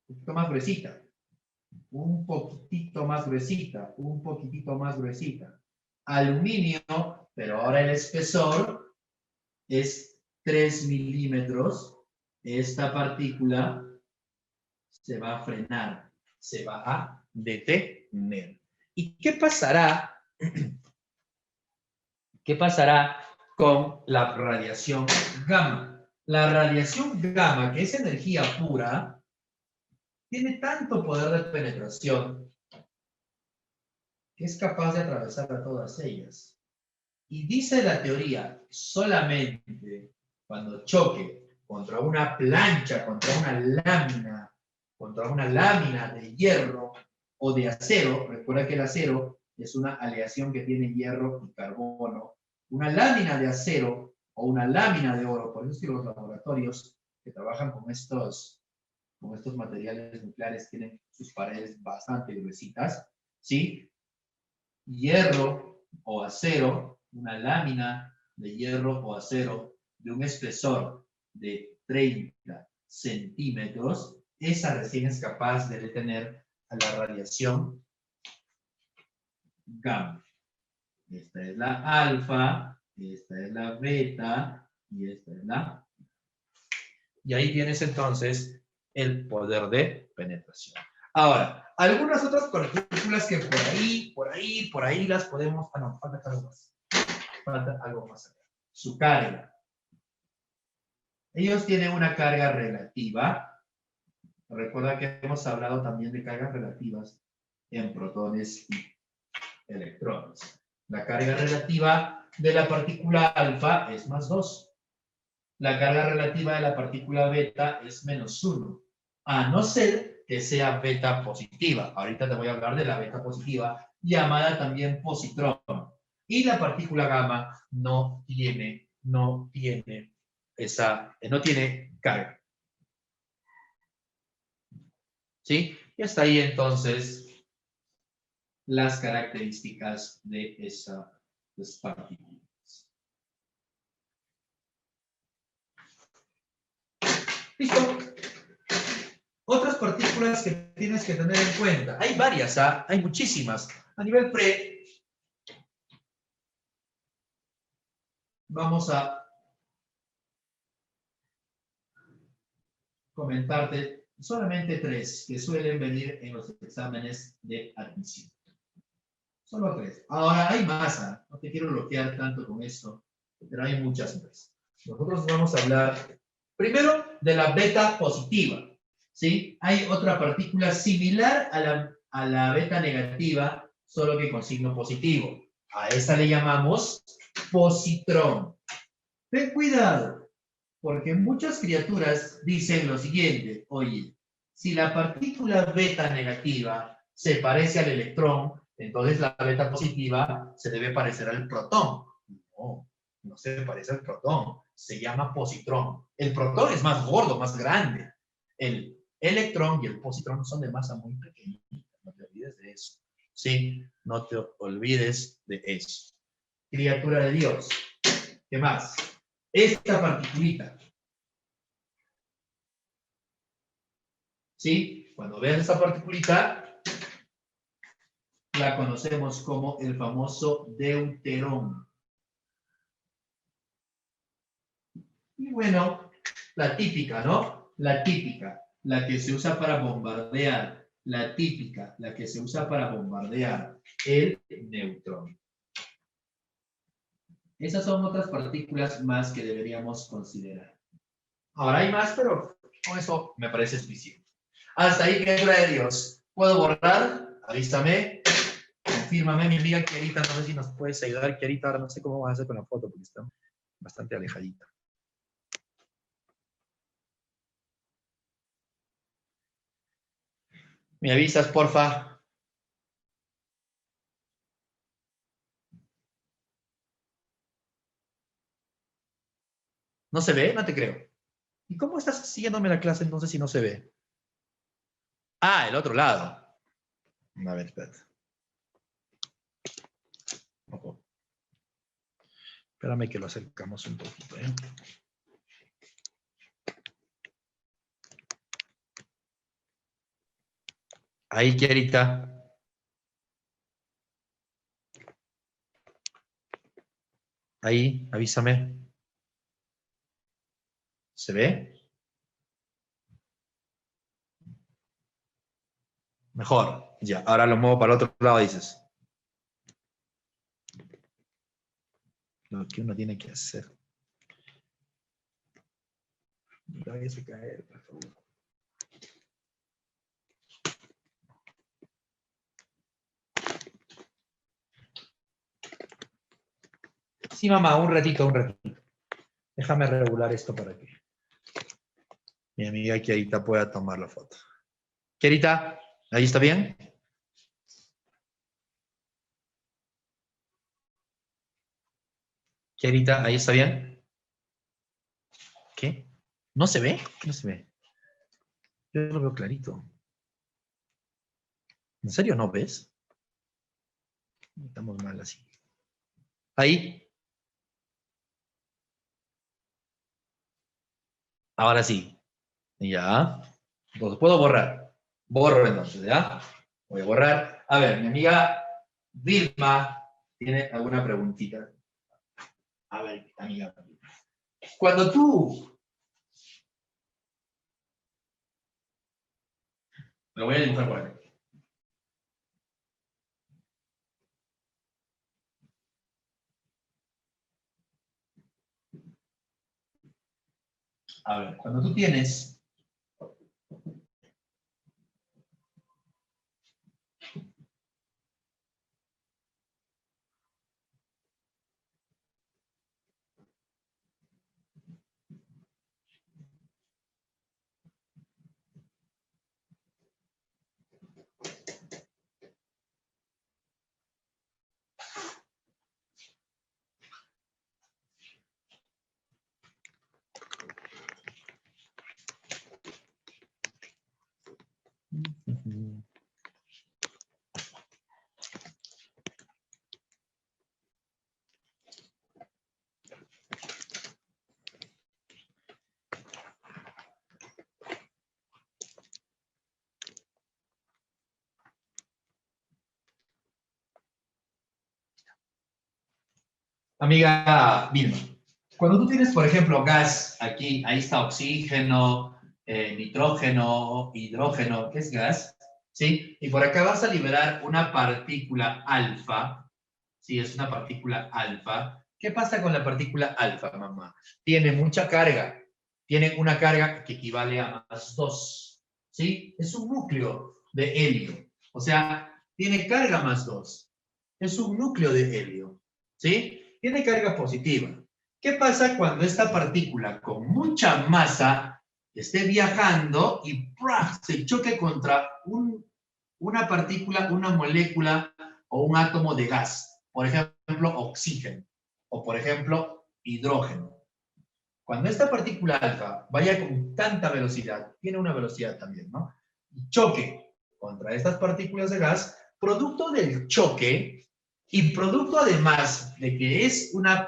S1: un poquito más gruesita, un poquitito más gruesita, aluminio, pero ahora el espesor es 3 milímetros, esta partícula se va a frenar, se va a detener. ¿Y qué pasará? ¿Qué pasará con la radiación gamma? La radiación gamma, que es energía pura, tiene tanto poder de penetración que es capaz de atravesar a todas ellas. Y dice la teoría, solamente cuando choque contra una plancha, contra una lámina de hierro o de acero, recuerda que el acero es una aleación que tiene hierro y carbono, una lámina de acero o una lámina de oro. Por eso es que los laboratorios que trabajan con estos materiales nucleares tienen sus paredes bastante gruesitas, ¿sí? Hierro o acero, una lámina de hierro o acero de un espesor de 30 centímetros, esa recién es capaz de detener a la radiación gamma. Esta es la alfa, esta es la beta y esta es la... Y ahí tienes entonces el poder de penetración. Ahora, algunas otras partículas que por ahí las podemos... Ah, no, falta algo más. Falta algo más acá. Su carga. Ellos tienen una carga relativa. Recuerda que hemos hablado también de cargas relativas en protones y electrones. La carga relativa de la partícula alfa es +2. La carga relativa de la partícula beta es -1. A no ser que sea beta positiva. Ahorita te voy a hablar de la beta positiva, llamada también positrón. Y la partícula gamma no tiene carga. ¿Sí? Y hasta ahí entonces las características de esas partículas. ¿Listo? Otras partículas que tienes que tener en cuenta. Hay varias, hay muchísimas. A nivel pre, vamos a comentarte solamente 3 que suelen venir en los exámenes de admisión. Solo 3. Ahora hay más, no te quiero bloquear tanto con esto, pero hay muchas más. Nosotros vamos a hablar primero de la beta positiva. ¿Sí? Hay otra partícula similar a la beta negativa, solo que con signo positivo. A esta le llamamos positrón. Ten cuidado, porque muchas criaturas dicen lo siguiente: oye, si la partícula beta negativa se parece al electrón, entonces la beta positiva se debe parecer al protón. No, no se parece al protón, se llama positrón. El protón es más gordo, más grande. El electrón y el positrón son de masa muy pequeñita, no te olvides de eso. Sí, no te olvides de eso. Criatura de Dios. ¿Qué más? Esta particulita. ¿Sí? Cuando veas esta particulita, la conocemos como el famoso deuterón. Y bueno, la típica, ¿no? La típica, la que se usa para bombardear. La típica, la que se usa para bombardear, el neutrón. Esas son otras partículas más que deberíamos considerar. Ahora hay más, pero con eso me parece suficiente. Hasta ahí, criatura de Dios. ¿Puedo borrar? Avísame. Confírmame, mi amiga Kiarita. No sé si nos puedes ayudar, Kiarita. Ahora no sé cómo vas a hacer con la foto, porque está bastante alejadita. ¿Me avisas, porfa? ¿No se ve? No te creo. ¿Y cómo estás siguiéndome la clase entonces si no se ve? Ah, el otro lado. A ver, espérate. Ojo. Espérame que lo acercamos un poquito, ¿eh? Ahí, Kiarita. Ahí, avísame. ¿Se ve? Mejor. Ya, ahora lo muevo para el otro lado, dices. Lo que uno tiene que hacer. No vayas a caer, por favor. Sí, mamá, un ratito, un ratito. Déjame regular esto para que mi amiga Kiarita pueda tomar la foto. Kiarita, ¿ahí está bien? Kiarita, ¿ahí está bien? ¿Qué? ¿No se ve? ¿Qué no se ve? Yo lo veo clarito. ¿En serio no ves? Estamos mal así. Ahí. Ahora sí. Ya. Entonces, puedo borrar. Borro entonces, ¿ya? Voy a borrar. A ver, mi amiga Vilma tiene alguna preguntita. A ver, amiga. Cuando tú... Lo voy a dibujar por aquí. A ver, cuando tú tienes... Amiga Vilma, cuando tú tienes, por ejemplo, gas, aquí, ahí está oxígeno, nitrógeno, hidrógeno, ¿qué es gas? ¿Sí? Y por acá vas a liberar una partícula alfa, ¿sí? Es una partícula alfa. ¿Qué pasa con la partícula alfa, mamá? Tiene mucha carga, tiene una carga que equivale a +2, ¿sí? Es un núcleo de helio, o sea, tiene carga +2. Es un núcleo de helio, ¿sí? Tiene carga positiva. ¿Qué pasa cuando esta partícula con mucha masa esté viajando y ¡praf! Se choque contra una partícula, una molécula o un átomo de gas? Por ejemplo, oxígeno o por ejemplo, hidrógeno. Cuando esta partícula alfa vaya con tanta velocidad, tiene una velocidad también, ¿no? Choque contra estas partículas de gas, producto del choque y producto además de que es una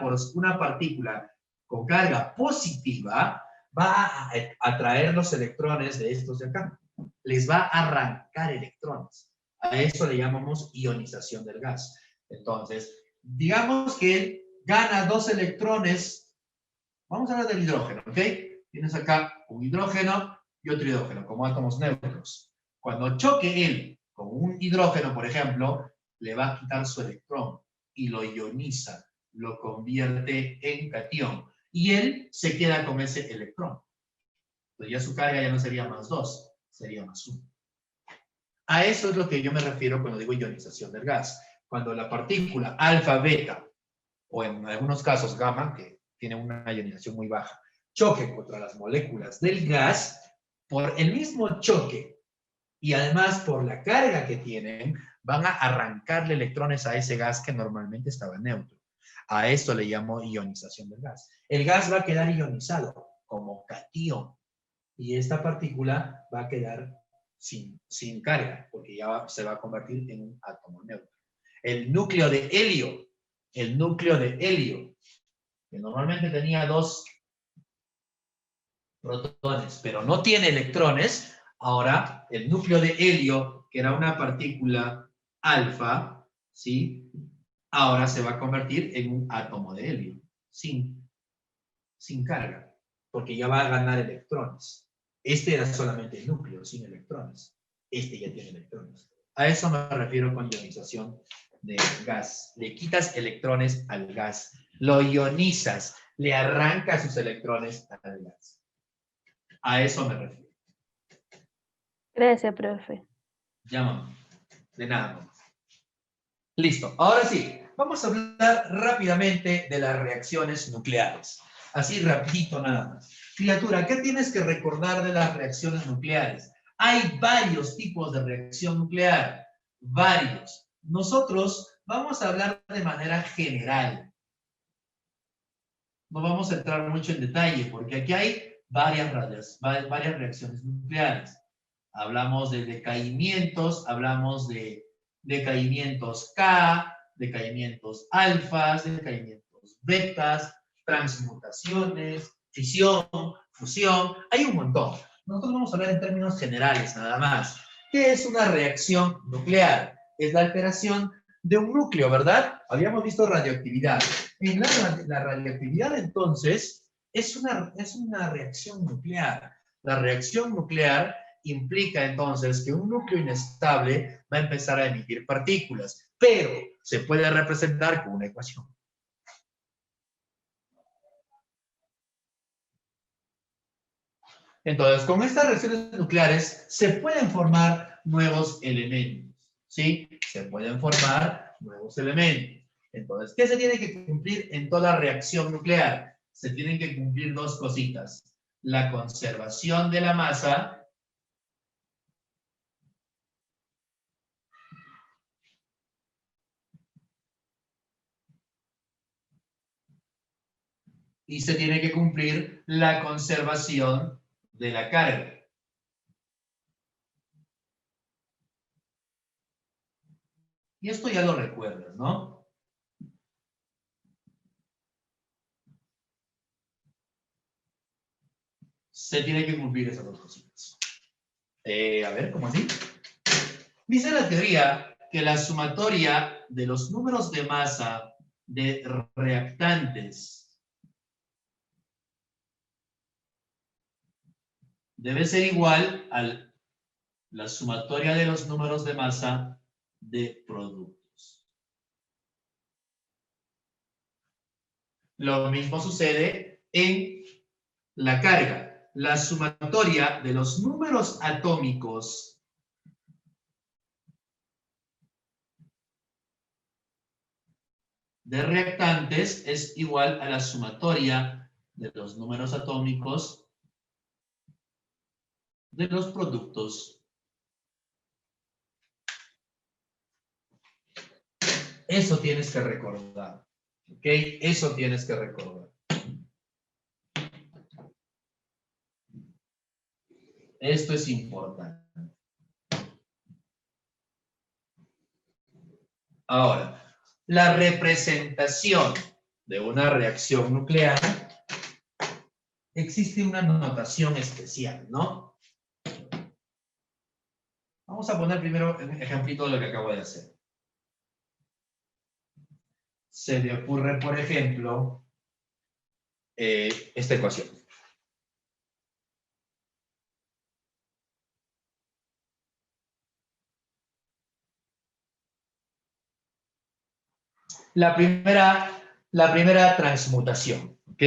S1: partícula con carga positiva, va a atraer los electrones de estos de acá. Les va a arrancar electrones. A eso le llamamos ionización del gas. Entonces, digamos que él gana 2 electrones. Vamos a hablar del hidrógeno, ¿ok? Tienes acá un hidrógeno y otro hidrógeno, como átomos neutros. Cuando choque él con un hidrógeno, por ejemplo, le va a quitar su electrón y lo ioniza, lo convierte en catión. Y él se queda con ese electrón. Entonces ya su carga ya no sería +2, sería +1. A eso es lo que yo me refiero cuando digo ionización del gas. Cuando la partícula alfa, beta, o en algunos casos gamma, que tiene una ionización muy baja, choque contra las moléculas del gas, por el mismo choque y además por la carga que tienen, van a arrancarle electrones a ese gas que normalmente estaba neutro. A esto le llamo ionización del gas. El gas va a quedar ionizado como catión y esta partícula va a quedar sin carga porque ya se va a convertir en un átomo neutro. El núcleo de helio, que normalmente tenía 2 protones, pero no tiene electrones, ahora el núcleo de helio, que era una partícula alfa, ¿sí? Ahora se va a convertir en un átomo de helio, sin carga, porque ya va a ganar electrones. Este era solamente el núcleo, sin electrones. Este ya tiene electrones. A eso me refiero con ionización de gas. Le quitas electrones al gas, lo ionizas, le arrancas sus electrones al gas. A eso me refiero.
S3: Gracias, profe.
S1: Ya, mamá. De nada, mamá. Listo. Ahora sí, vamos a hablar rápidamente de las reacciones nucleares. Así rapidito nada más. Criatura, ¿qué tienes que recordar de las reacciones nucleares? Hay varios tipos de reacción nuclear. Varios. Nosotros vamos a hablar de manera general. no vamos a entrar mucho en detalle, porque aquí hay varias reacciones nucleares. Hablamos de decaimientos, hablamos de decaimientos K, decaimientos alfas, decaimientos betas, transmutaciones, fisión, fusión, hay un montón. Nosotros vamos a hablar en términos generales nada más. ¿Qué es una reacción nuclear? Es la alteración de un núcleo, ¿verdad? Habíamos visto radioactividad. En la radioactividad, entonces, es una reacción nuclear. La reacción nuclear implica, entonces, que un núcleo inestable va a empezar a emitir partículas, pero se puede representar con una ecuación. Entonces, con estas reacciones nucleares se pueden formar nuevos elementos, ¿sí? Se pueden formar nuevos elementos. Entonces, ¿qué se tiene que cumplir en toda reacción nuclear? Se tienen que cumplir dos cositas. La conservación de la masa y se tiene que cumplir la conservación de la carga. Y esto ya lo recuerdas, ¿no? Se tiene que cumplir esas dos cositas. A ver, ¿cómo así? Dice la teoría que la sumatoria de los números de masa de reactantes debe ser igual a la sumatoria de los números de masa de productos. Lo mismo sucede en la carga. La sumatoria de los números atómicos de reactantes es igual a la sumatoria de los números atómicos de los productos. Eso tienes que recordar, ¿ok? Eso tienes que recordar. Esto es importante. Ahora, la representación de una reacción nuclear, existe una notación especial, ¿no? Vamos a poner primero un ejemplito de lo que acabo de hacer. Se le ocurre, por ejemplo, esta ecuación. La primera transmutación, ¿ok?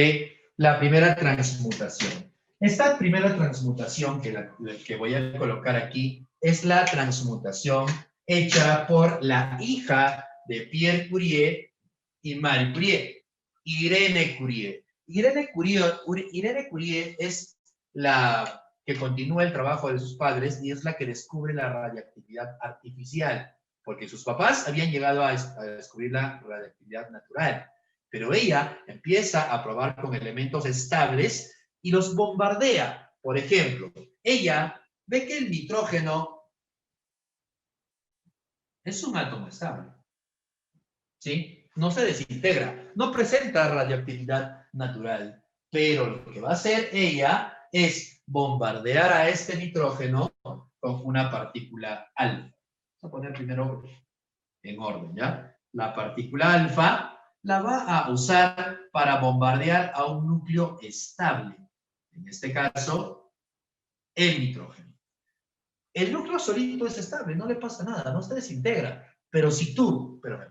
S1: La primera transmutación. Esta primera transmutación que voy a colocar aquí es la transmutación hecha por la hija de Pierre Curie y Marie Curie, Irene Curie. Irene Curie es la que continúa el trabajo de sus padres y es la que descubre la radiactividad artificial, porque sus papás habían llegado a descubrir la radiactividad natural, pero ella empieza a probar con elementos estables y los bombardea. Por ejemplo, ella ve que el nitrógeno es un átomo estable, ¿sí? No se desintegra, no presenta radioactividad natural, pero lo que va a hacer ella es bombardear a este nitrógeno con una partícula alfa. Vamos a poner primero en orden, ¿ya? La partícula alfa la va a usar para bombardear a un núcleo estable. En este caso, el nitrógeno. El núcleo solito es estable, no le pasa nada, no se desintegra. Pero si tú, espérame,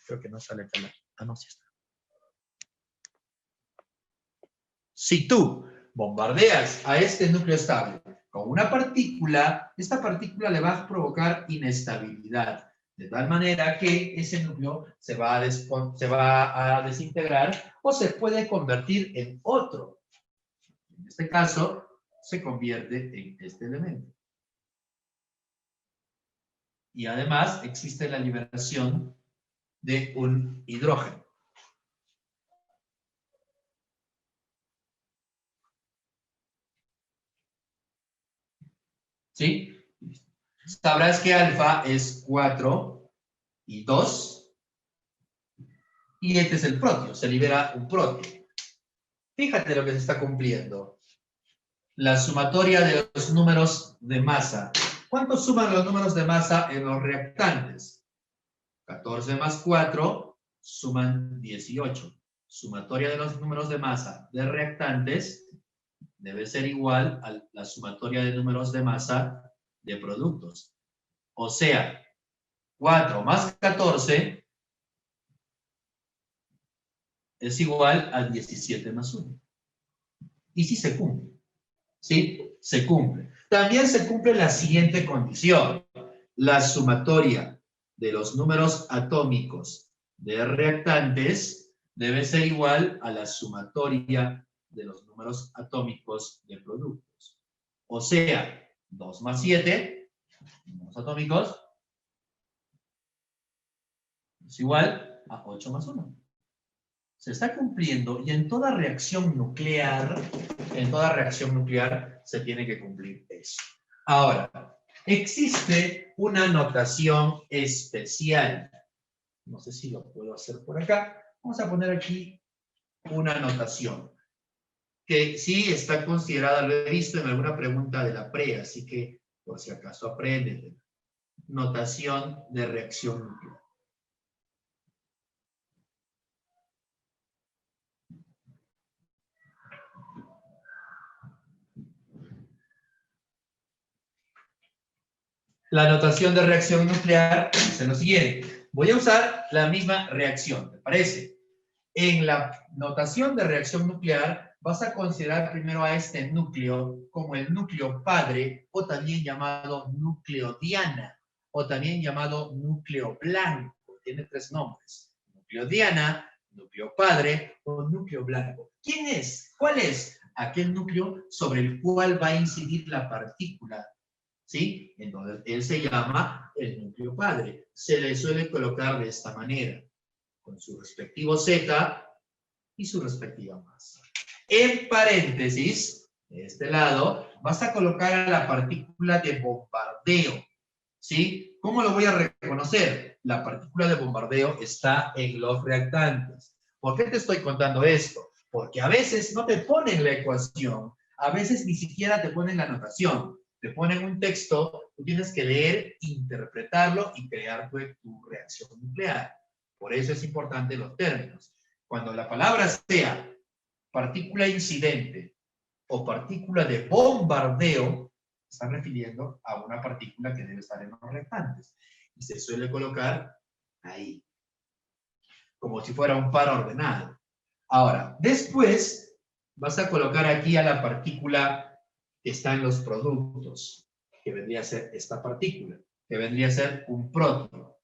S1: creo que no sale acá. Ah, no, sí está. Si tú bombardeas a este núcleo estable con una partícula, esta partícula le va a provocar inestabilidad, de tal manera que ese núcleo se va a desintegrar o se puede convertir en otro. En este caso, se convierte en este elemento. Y además existe la liberación de un hidrógeno. ¿Sí? Sabrás que alfa es 4 y 2. Y este es el protio. Se libera un protio. Fíjate lo que se está cumpliendo. La sumatoria de los números de masa. ¿Cuánto suman los números de masa en los reactantes? 14 más 4 suman 18. Sumatoria de los números de masa de reactantes debe ser igual a la sumatoria de números de masa de productos. O sea, 4 más 14 es igual a 17 más 1. Y sí se cumple. ¿Sí? Se cumple. También se cumple la siguiente condición. La sumatoria de los números atómicos de reactantes debe ser igual a la sumatoria de los números atómicos de productos. O sea, 2 más 7, números atómicos, es igual a 8 más 1. Se está cumpliendo y en toda reacción nuclear se tiene que cumplir eso. Ahora, existe una notación especial. No sé si lo puedo hacer por acá. Vamos a poner aquí una notación que sí está considerada, lo he visto en alguna pregunta de la pre, así que por si acaso aprende. Notación de reacción nuclear. La notación de reacción nuclear dice lo siguiente. Voy a usar la misma reacción, ¿te parece? En la notación de reacción nuclear vas a considerar primero a este núcleo como el núcleo padre, o también llamado núcleo diana, o también llamado núcleo blanco. Tiene 3 nombres. Núcleo diana, núcleo padre o núcleo blanco. ¿Quién es? ¿Cuál es aquel núcleo sobre el cual va a incidir la partícula? ¿Sí? Entonces, él se llama el núcleo padre. Se le suele colocar de esta manera, con su respectivo Z y su respectiva masa. En paréntesis, de este lado, vas a colocar a la partícula de bombardeo. ¿Sí? ¿Cómo lo voy a reconocer? La partícula de bombardeo está en los reactantes. ¿Por qué te estoy contando esto? Porque a veces no te ponen la ecuación, a veces ni siquiera te ponen la notación. Te ponen un texto, tú tienes que leer, interpretarlo y crear tu reacción nuclear. Por eso es importante los términos. Cuando la palabra sea partícula incidente o partícula de bombardeo, están refiriendo a una partícula que debe estar en los reactantes. Y se suele colocar ahí, como si fuera un par ordenado. Ahora, después vas a colocar aquí a la partícula que está en los productos, que vendría a ser esta partícula, que vendría a ser un prótono.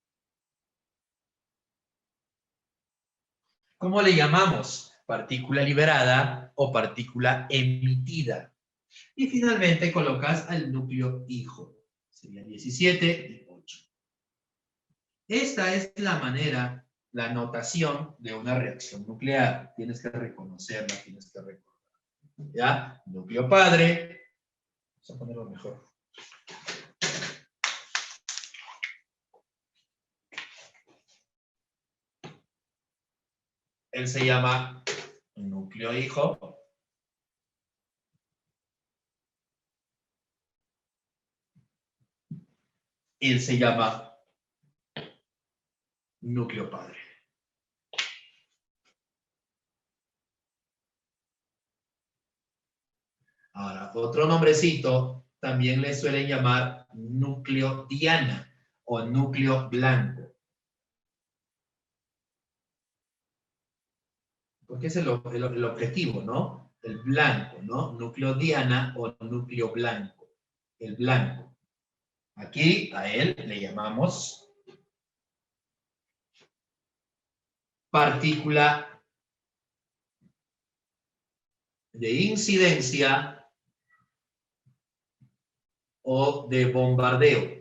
S1: ¿Cómo le llamamos? Partícula liberada o partícula emitida. Y finalmente colocas al núcleo hijo. Sería 17 y 8. Esta es la manera, la notación de una reacción nuclear. Tienes que reconocerla, tienes que recordar. ¿Ya? Núcleo padre. Vamos a ponerlo mejor. Él se llama núcleo hijo. Él se llama núcleo padre. Ahora, otro nombrecito también le suelen llamar núcleo diana o núcleo blanco. Porque es el objetivo, ¿no? El blanco, ¿no? Núcleo diana o núcleo blanco. El blanco. Aquí a él le llamamos partícula de incidencia o de bombardeo.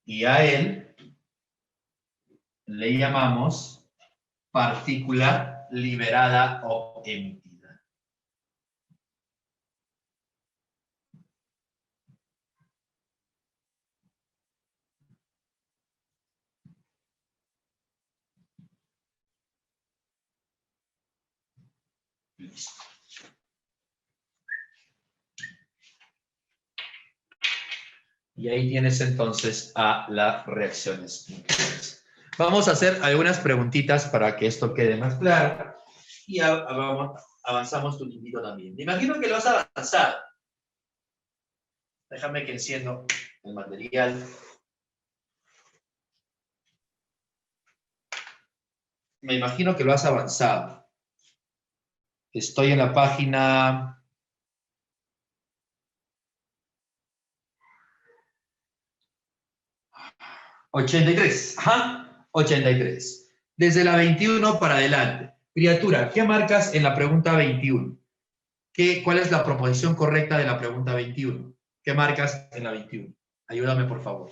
S1: Y a él le llamamos partícula liberada o emitida. Listo. Y ahí tienes entonces a las reacciones nucleares. Vamos a hacer algunas preguntitas para que esto quede más claro. Y avanzamos tu librito también. Me imagino que lo has avanzado. Déjame que enciendo el material. Me imagino que lo has avanzado. Estoy en la página 83. Ajá, 83. Desde la 21 para adelante. Criatura, ¿qué marcas en la pregunta 21? ¿Cuál es la proposición correcta de la pregunta 21? ¿Qué marcas en la 21? Ayúdame, por favor.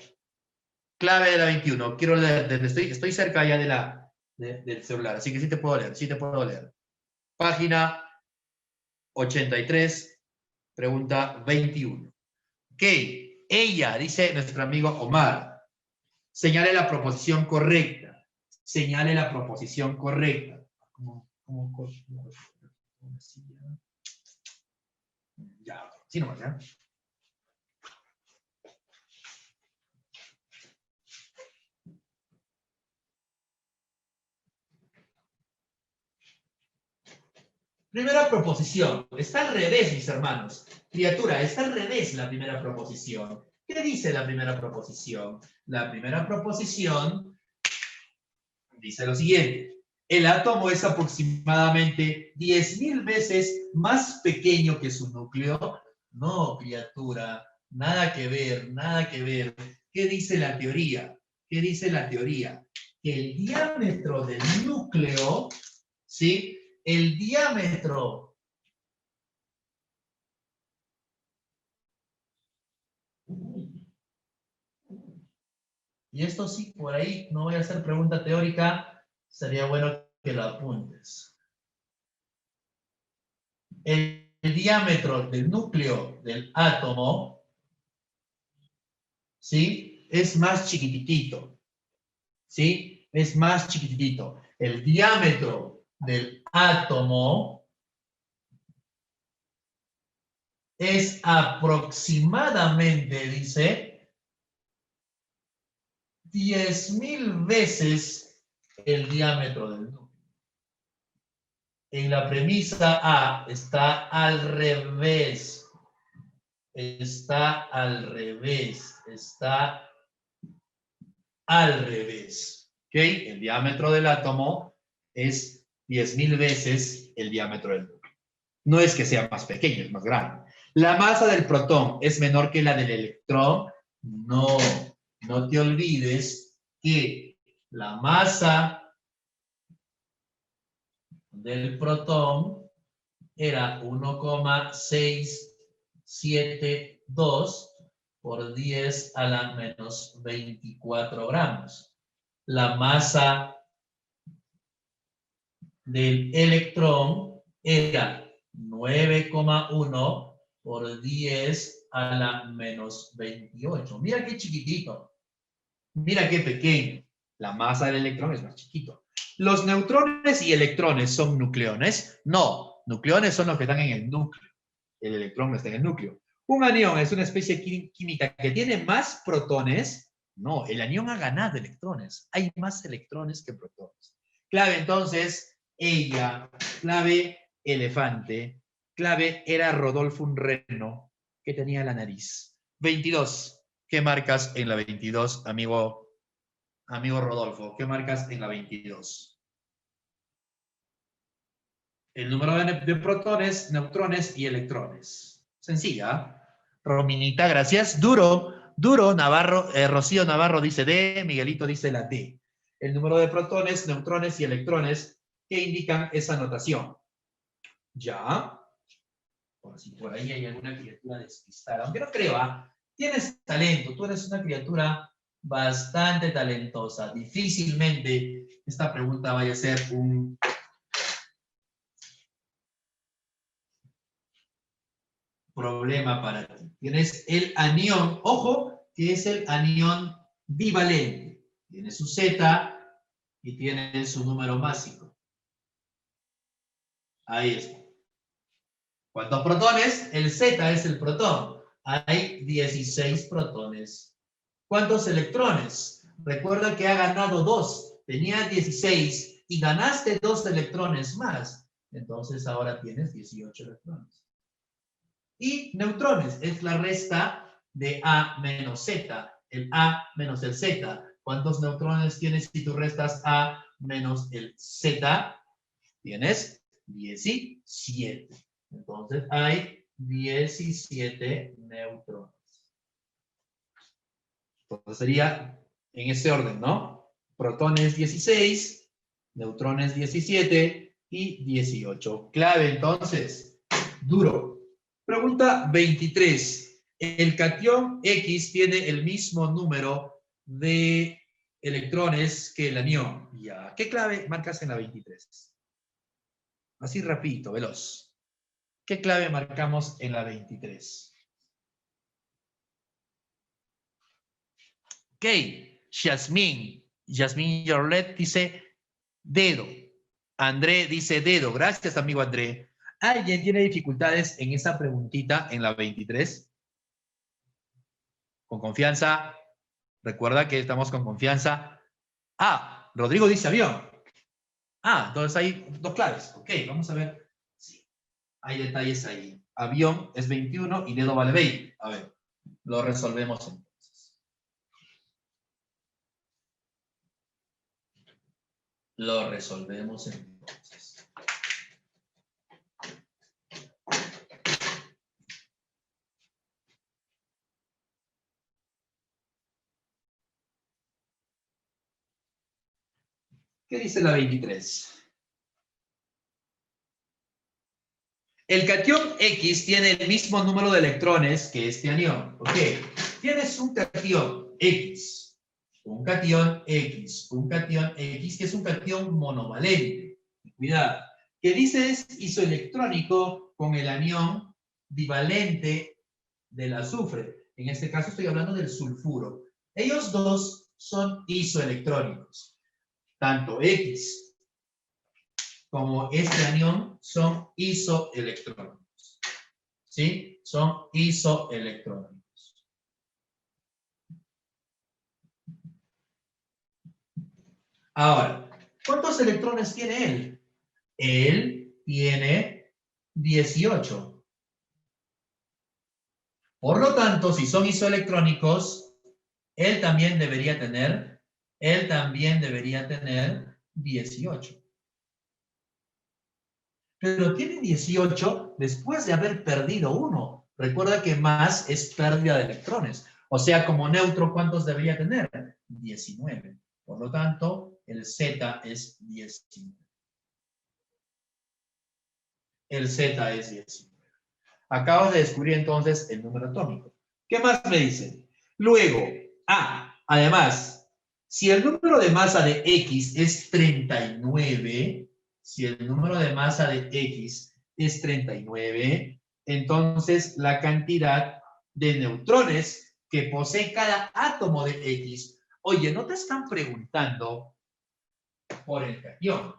S1: Clave de la 21. Quiero leer, estoy cerca ya del celular, así que sí te puedo leer. Página 83, pregunta 21. ¿Qué? Ella, dice nuestro amigo Omar. Señale la proposición correcta. Señale la proposición correcta. Ya, sí nomás, ¿ya? Primera proposición. Está al revés, mis hermanos. Criatura, está al revés la primera proposición. ¿Qué dice la primera proposición? La primera proposición dice lo siguiente. El átomo es aproximadamente 10.000 veces más pequeño que su núcleo. No, criatura, nada que ver, nada que ver. ¿Qué dice la teoría? ¿Qué dice la teoría? Que el diámetro del núcleo, ¿sí? El diámetro y esto sí, por ahí no voy a hacer pregunta teórica, sería bueno que lo apuntes. El diámetro del núcleo del átomo, ¿sí? Es más chiquitito, ¿sí? Es más chiquitito. El diámetro del átomo es aproximadamente, dice, 10.000 veces el diámetro del núcleo. En la premisa A está al revés. Está al revés. Está al revés. ¿Ok? El diámetro del átomo es 10.000 veces el diámetro del núcleo. No es que sea más pequeño, es más grande. ¿La masa del protón es menor que la del electrón? No. No te olvides que la masa del protón era 1,672 por 10 a la menos 24 gramos. La masa del electrón era 9,1 por 10 a la menos 28. Mira qué chiquitito. Mira qué pequeño. La masa del electrón es más chiquito. ¿Los neutrones y electrones son nucleones? No. Nucleones son los que están en el núcleo. El electrón no está en el núcleo. ¿Un anión es una especie química que tiene más protones? No, el anión ha ganado electrones. Hay más electrones que protones. Clave entonces, ella, clave elefante, clave era Rodolfo un reno que tenía la nariz. 22. ¿Qué marcas en la 22, amigo Rodolfo? ¿Qué marcas en la 22? El número de protones, neutrones y electrones. Sencilla. Rominita, gracias. Duro, Navarro, Rocío Navarro dice D, Miguelito dice la D. El número de protones, neutrones y electrones que indican esa notación. Ya. Por si por ahí hay alguna criatura despistada. Aunque no creo, tienes talento. Tú eres una criatura bastante talentosa. Difícilmente esta pregunta vaya a ser un problema para ti. Tienes el anión, ojo, que es el anión bivalente. Tiene su Z y tiene su número másico. Ahí está. ¿Cuántos protones? El Z es el protón. Hay 16 protones. ¿Cuántos electrones? Recuerda que ha ganado 2. Tenía 16 y ganaste 2 electrones más. Entonces ahora tienes 18 electrones. Y neutrones es la resta de A menos Z. El A menos el Z. ¿Cuántos neutrones tienes si tú restas A menos el Z? Tienes 17. Entonces hay 17 neutrones. Entonces sería en ese orden, ¿no? Protones 16, neutrones 17 y 18. Clave entonces, duro. Pregunta 23. El catión X tiene el mismo número de electrones que el anión. Ya. ¿Qué clave marcas en la 23? Así rapidito, veloz. ¿Qué clave marcamos en la 23? Ok, Yasmín Yorlet dice dedo. André dice dedo. Gracias, amigo André. ¿Alguien tiene dificultades en esa preguntita en la 23? Con confianza. Recuerda que estamos con confianza. Ah, Rodrigo dice avión. Ah, entonces hay 2 claves. Ok, vamos a ver. Sí, hay detalles ahí. Avión es 21 y dedo vale 20. A ver, lo resolvemos entonces. Lo resolvemos entonces. ¿Qué dice la 23? El catión X tiene el mismo número de electrones que este anión. ¿Ok? Tienes un catión X, un catión X, un catión X, que es un catión monovalente. Cuidado. Que dice es isoelectrónico con el anión divalente del azufre. En este caso estoy hablando del sulfuro. Ellos dos son isoelectrónicos. Tanto X como este anión son isoelectrónicos. ¿Sí? Son isoelectrónicos. Ahora, ¿cuántos electrones tiene él? Él tiene 18. Por lo tanto, si son isoelectrónicos, él también debería tener 18. Pero tiene 18 después de haber perdido 1. Recuerda que más es pérdida de electrones. O sea, como neutro, ¿cuántos debería tener? 19. Por lo tanto, el Z es 19. El Z es 19. Acabo de descubrir entonces el número atómico. ¿Qué más me dicen? Luego, además, si el número de masa de X es 39, si el número de masa de X es 39, entonces la cantidad de neutrones que posee cada átomo de X, oye, no te están preguntando por el catión,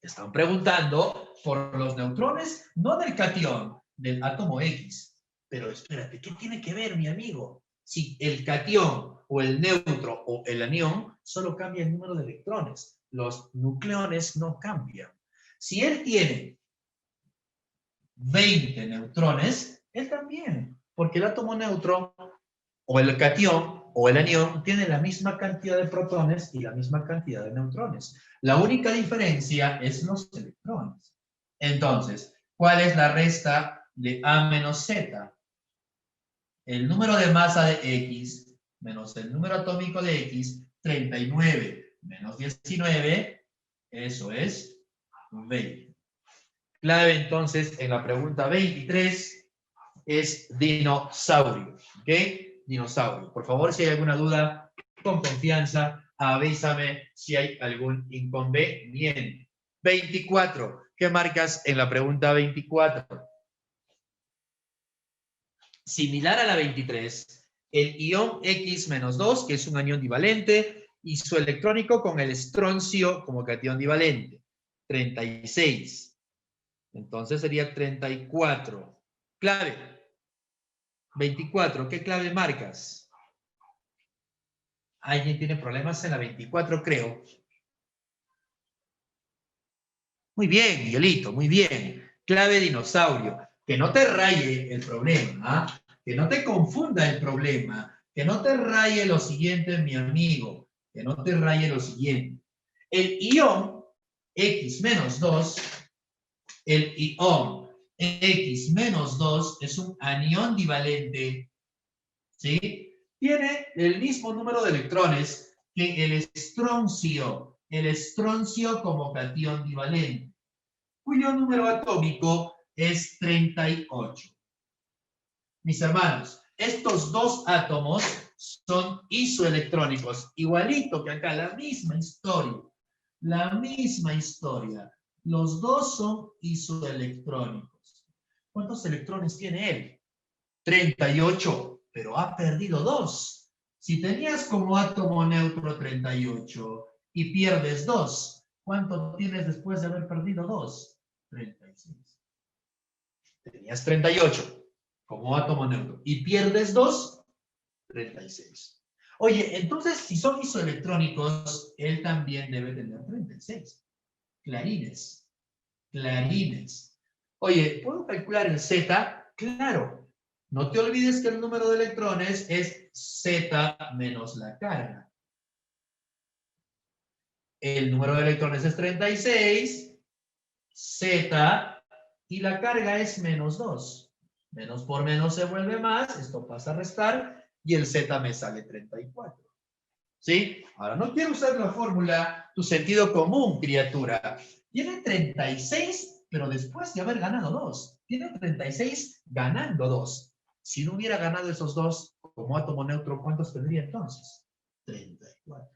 S1: te están preguntando por los neutrones, no del catión, del átomo X. Pero espérate, ¿qué tiene que ver, mi amigo? Si el catión o el neutro o el anión solo cambia el número de electrones, los nucleones no cambian. Si él tiene 20 neutrones, él también, porque el átomo neutro o el catión o el anión tiene la misma cantidad de protones y la misma cantidad de neutrones. La única diferencia es los electrones. Entonces, ¿cuál es la resta de A menos Z? El número de masa de X menos el número atómico de X, 39 menos 19, eso es 20. Clave entonces en la pregunta 23 es dinosaurio. ¿Ok? Dinosaurio. Por favor, si hay alguna duda, con confianza, avísame si hay algún inconveniente. 24. ¿Qué marcas en la pregunta 24? similar a la 23, el ion X-2, que es un anión divalente, isoelectrónico con el estroncio como catión divalente. 36. Entonces sería 34. Clave. 24. ¿Qué clave marcas? ¿Alguien tiene problemas en la 24, creo? Muy bien, Miguelito, muy bien. Clave dinosaurio. Que no te raye el problema, ¿ah? Que no te confunda el problema. Que no te raye lo siguiente, mi amigo. Que no te raye lo siguiente. El ion X-2, el ion X-2 es un anión divalente, ¿sí? Tiene el mismo número de electrones que el estroncio como catión divalente, cuyo número atómico es 38. Mis hermanos, estos dos átomos son isoelectrónicos, igualito que acá, la misma historia. La misma historia. Los dos son isoelectrónicos. ¿Cuántos electrones tiene él? 38, pero ha perdido 2. Si tenías como átomo neutro 38 y pierdes 2, ¿cuánto tienes después de haber perdido 2? 36. Tenías 38 como átomo neutro y pierdes 2, 36. Oye, entonces si son isoelectrónicos, él también debe tener 36. Clarines. Clarines. Oye, ¿puedo calcular el Z? Claro. No te olvides que el número de electrones es Z menos la carga. El número de electrones es 36, Z, y la carga es menos 2. Menos por menos se vuelve más, esto pasa a restar, y el Z me sale 34. ¿Sí? Ahora, no quiero usar la fórmula, tu sentido común, criatura. Tiene 36, pero después de haber ganado 2. Tiene 36 ganando 2. Si no hubiera ganado esos 2 como átomo neutro, ¿cuántos tendría entonces? 34.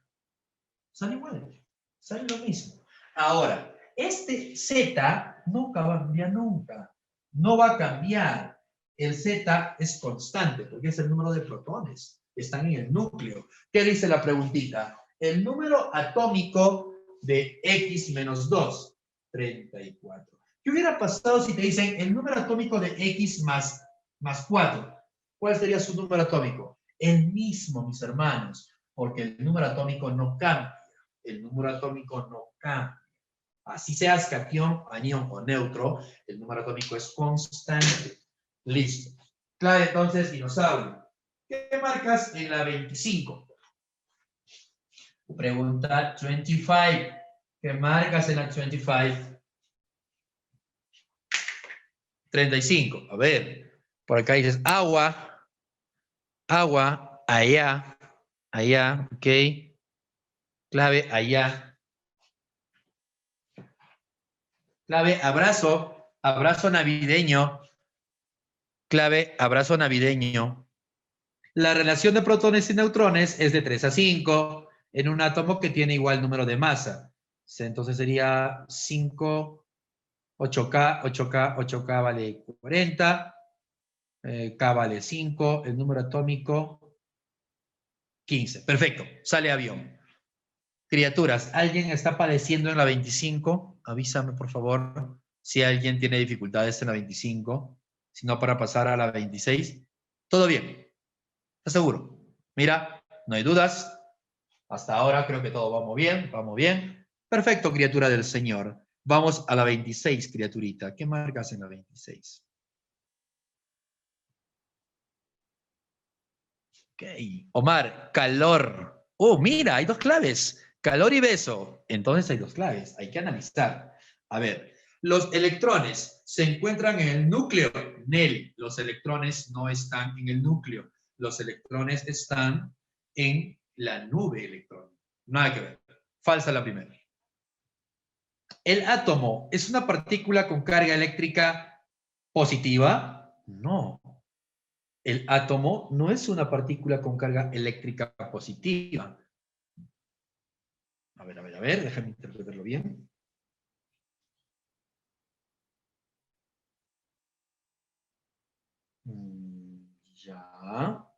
S1: Sale igual. Sale lo mismo. Ahora, este Z no cambia nunca. No va a cambiar. El Z es constante porque es el número de protones. Están en el núcleo. ¿Qué dice la preguntita? El número atómico de X-2, 34. ¿Qué hubiera pasado si te dicen el número atómico de X más 4? ¿Cuál sería su número atómico? El mismo, mis hermanos, porque el número atómico no cambia. El número atómico no cambia. Así seas catión, anión o neutro, el número atómico es constante. Listo. Clave entonces, dinosaurio. ¿Qué marcas en la 25? Pregunta 25. ¿Qué marcas en la 25? 35. A ver, por acá dices agua, agua, allá, allá, ok. Clave allá. Clave abrazo, abrazo navideño. Clave abrazo navideño. La relación de protones y neutrones es de 3 a 5 en un átomo que tiene igual número de masa. Entonces sería 5, 8K, 8K, 8K vale 40, K vale 5, el número atómico 15. Perfecto, sale avión. Criaturas, ¿alguien está padeciendo en la 25? Avísame, por favor, si alguien tiene dificultades en la 25, si no para pasar a la 26. ¿Todo bien? ¿Estás seguro? Mira, no hay dudas. Hasta ahora creo que todo vamos bien, vamos bien. Perfecto, criatura del Señor. Vamos a la 26, criaturita. ¿Qué marcas en la 26? Ok. Omar, calor. Oh, mira, hay dos claves. Calor y beso. Entonces hay dos claves. Hay que analizar. A ver, los electrones se encuentran en el núcleo. Nel, los electrones no están en el núcleo. Los electrones están en la nube electrónica. Nada que ver. Falsa la primera. ¿El átomo es una partícula con carga eléctrica positiva? No. El átomo no es una partícula con carga eléctrica positiva. A ver, déjame interpretarlo bien. Ya.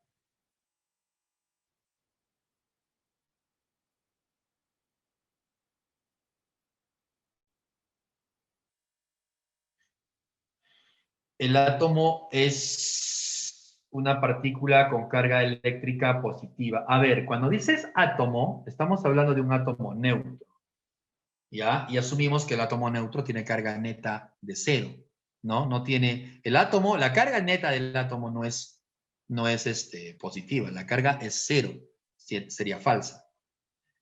S1: El átomo es una partícula con carga eléctrica positiva. A ver, cuando dices átomo, estamos hablando de un átomo neutro, ¿ya? Y asumimos que el átomo neutro tiene carga neta de cero, ¿no? No tiene, el átomo, la carga neta del átomo no es positiva, la carga es cero, sería falsa.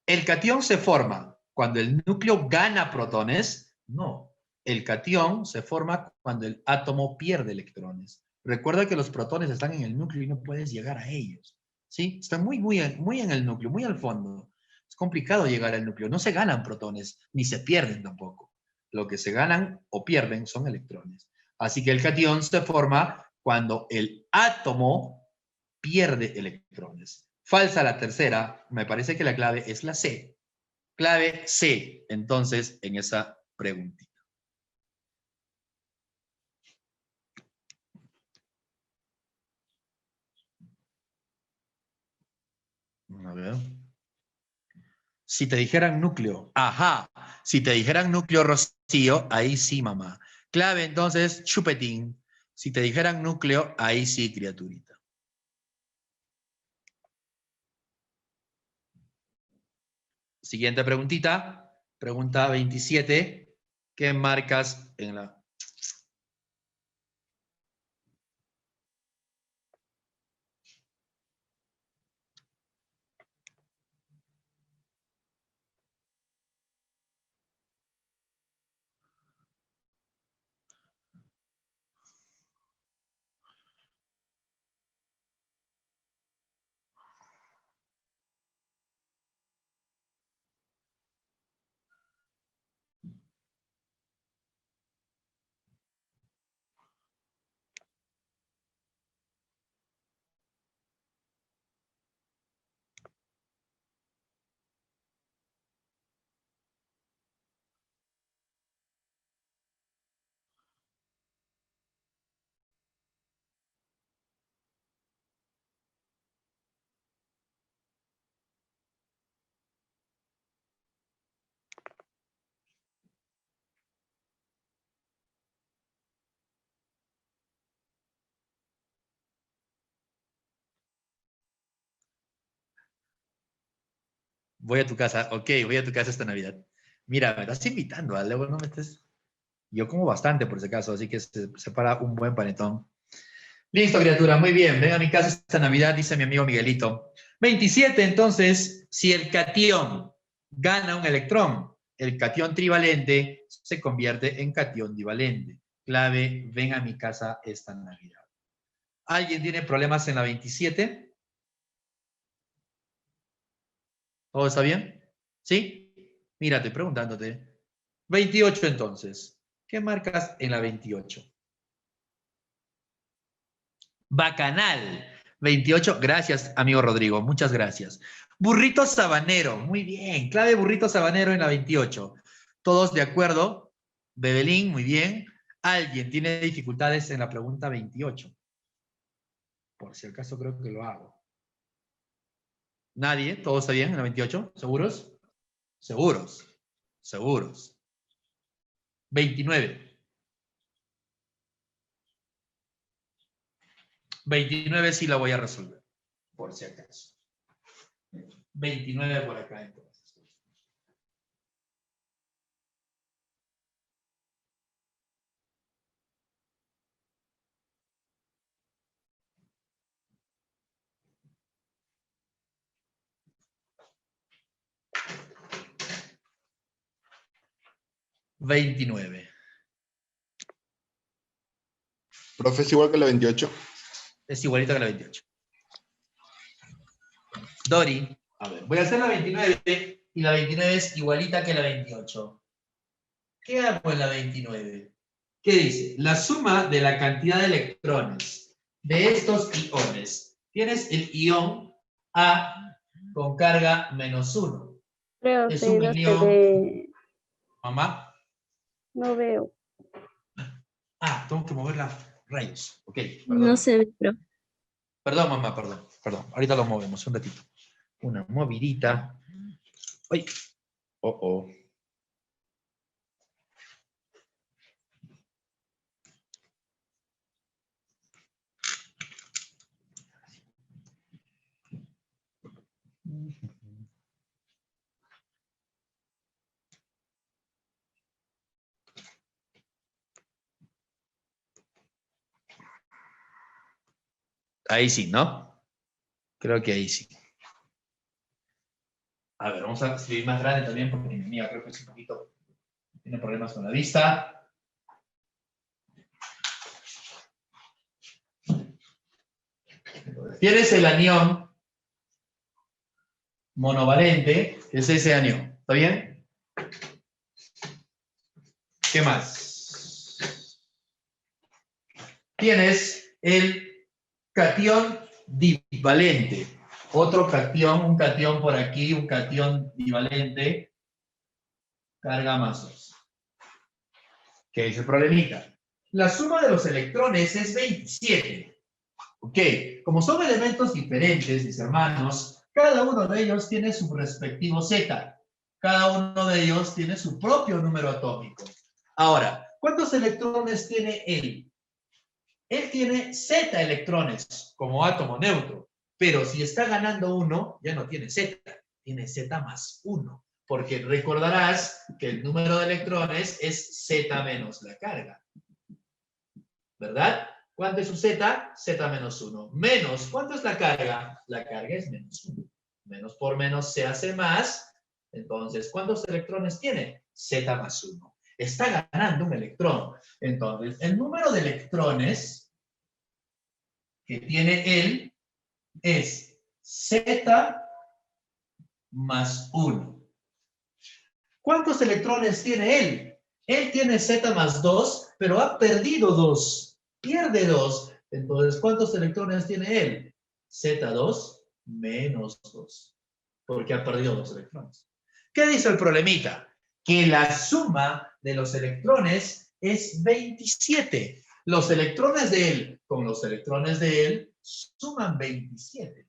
S1: ¿El catión se forma cuando el núcleo gana protones? No. El catión se forma cuando el átomo pierde electrones. Recuerda que los protones están en el núcleo y no puedes llegar a ellos. ¿Sí? Están muy en el núcleo, muy al fondo. Es complicado llegar al núcleo. No se ganan protones, ni se pierden tampoco. Lo que se ganan o pierden son electrones. Así que el catión se forma cuando el átomo pierde electrones. Falsa la tercera, me parece que la clave es la C. Clave C, entonces, en esa preguntita. A ver. Si te dijeran núcleo, ajá. Si te dijeran núcleo, Rocío, ahí sí, mamá. Clave, entonces, chupetín. Si te dijeran núcleo, ahí sí, criaturita. Siguiente preguntita. Pregunta 27. ¿Qué marcas en la... Voy a tu casa, ok, voy a tu casa esta Navidad. Mira, me estás invitando, ¿ah? Luego no me estés... Yo como bastante por si acaso, así que se separa un buen panetón. Listo, criatura, muy bien. Ven a mi casa esta Navidad, dice mi amigo Miguelito. 27, entonces, si el catión gana un electrón, el catión trivalente se convierte en catión divalente. Clave, ven a mi casa esta Navidad. ¿Alguien tiene problemas en la 27? ¿Todo está bien? ¿Sí? Mírate, preguntándote. 28 entonces. ¿Qué marcas en la 28? Bacanal. 28, gracias, amigo Rodrigo, muchas gracias. Burrito sabanero, muy bien. Clave burrito sabanero en la 28. ¿Todos de acuerdo? Bebelín, muy bien. ¿Alguien tiene dificultades en la pregunta 28? Por si acaso creo que lo hago. ¿Nadie? ¿Todo está bien en la 28? ¿Seguros? Seguros. Seguros. 29. 29 sí la voy a resolver, por si acaso. 29 por acá entonces. $29.
S2: Profe, es igual que la 28.
S1: Es igualito que la 28. Dori, a ver, voy a hacer la 29 y la 29 es igualita que la 28. ¿Qué hago en la 29? ¿Qué dice? La suma de la cantidad de electrones de estos iones. Tienes el ion A con carga -1. Es
S3: Profe,
S1: un
S3: no se
S1: ion,
S3: ve,
S1: mamá.
S3: no veo.
S1: Ah, tengo que mover las rayos. Ok,
S3: No
S1: perdón.
S3: se ve, profe.
S1: Perdón, mamá, perdón. Ahorita lo movemos un ratito. Una movidita. ¡Ay! Oh, oh. Ahí sí, ¿no? Creo que ahí sí. A ver, vamos a escribir más grande también porque mi amiga creo que es un poquito... Tiene problemas con la vista. Tienes el anión monovalente, que es ese anión. ¿Está bien? ¿Qué más? Tienes el catión divalente. Otro catión, un catión por aquí, un catión divalente. Carga más 2. ¿Qué dice el problemita? La suma de los electrones es 27. Ok, como son elementos diferentes, mis hermanos, cada uno de ellos tiene su respectivo Z. Cada uno de ellos tiene su propio número atómico. Ahora, ¿cuántos electrones tiene él? Él tiene Z electrones como átomo neutro, pero si está ganando uno, ya no tiene Z, tiene Z más 1, porque recordarás que el número de electrones es Z menos la carga, ¿verdad? ¿Cuánto es su Z? Z menos 1. Menos, ¿cuánto es la carga? La carga es menos 1. Menos por menos se hace más, entonces, ¿cuántos electrones tiene? Z más 1. Está ganando un electrón. Entonces, el número de electrones que tiene él es Z más 1. ¿Cuántos electrones tiene él? Él tiene Z más 2, pero ha perdido 2. Pierde 2. Entonces, ¿cuántos electrones tiene él? Z2 menos 2. Porque ha perdido 2 electrones. ¿Qué dice el problemita? Que la suma de los electrones es 27. Los electrones de él con los electrones de él suman 27.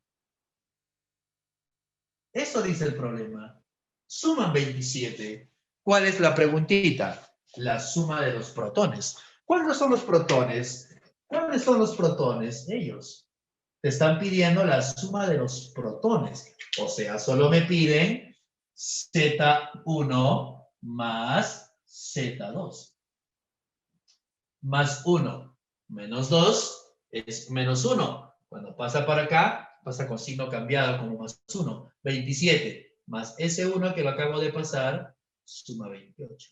S1: Eso dice el problema. Suman 27. ¿Cuál es la preguntita? La suma de los protones. ¿Cuáles son los protones? ¿Cuáles son los protones? Ellos. Te están pidiendo la suma de los protones. O sea, solo me piden Z1 más Z2. Más 1 menos 2 es menos 1. Cuando pasa para acá, pasa con signo cambiado como más 1. 27 más ese 1 que lo acabo de pasar, suma 28.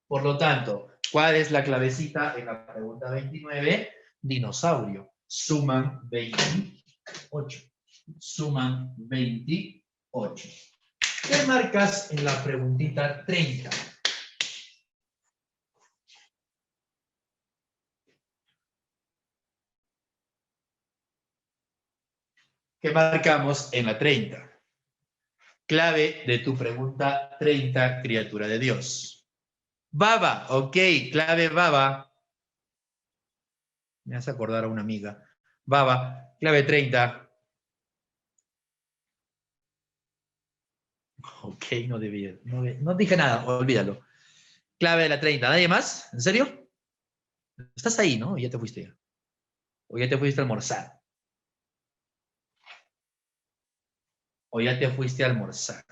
S1: Por lo tanto, ¿cuál es la clavecita en la pregunta 29? Dinosaurio. Suman 28. Suman 28. ¿Qué marcas en la preguntita 30? ¿Qué marcamos en la 30? Clave de tu pregunta 30, criatura de Dios. Baba, ok, clave baba. Me hace acordar a una amiga. Baba, clave 30. Ok, no debía. No dije nada, olvídalo. Clave de la 30. ¿Nadie más? ¿En serio? Estás ahí, ¿no? ¿O ya te fuiste? ¿O ya te fuiste a almorzar? ¿O ya te fuiste a almorzar?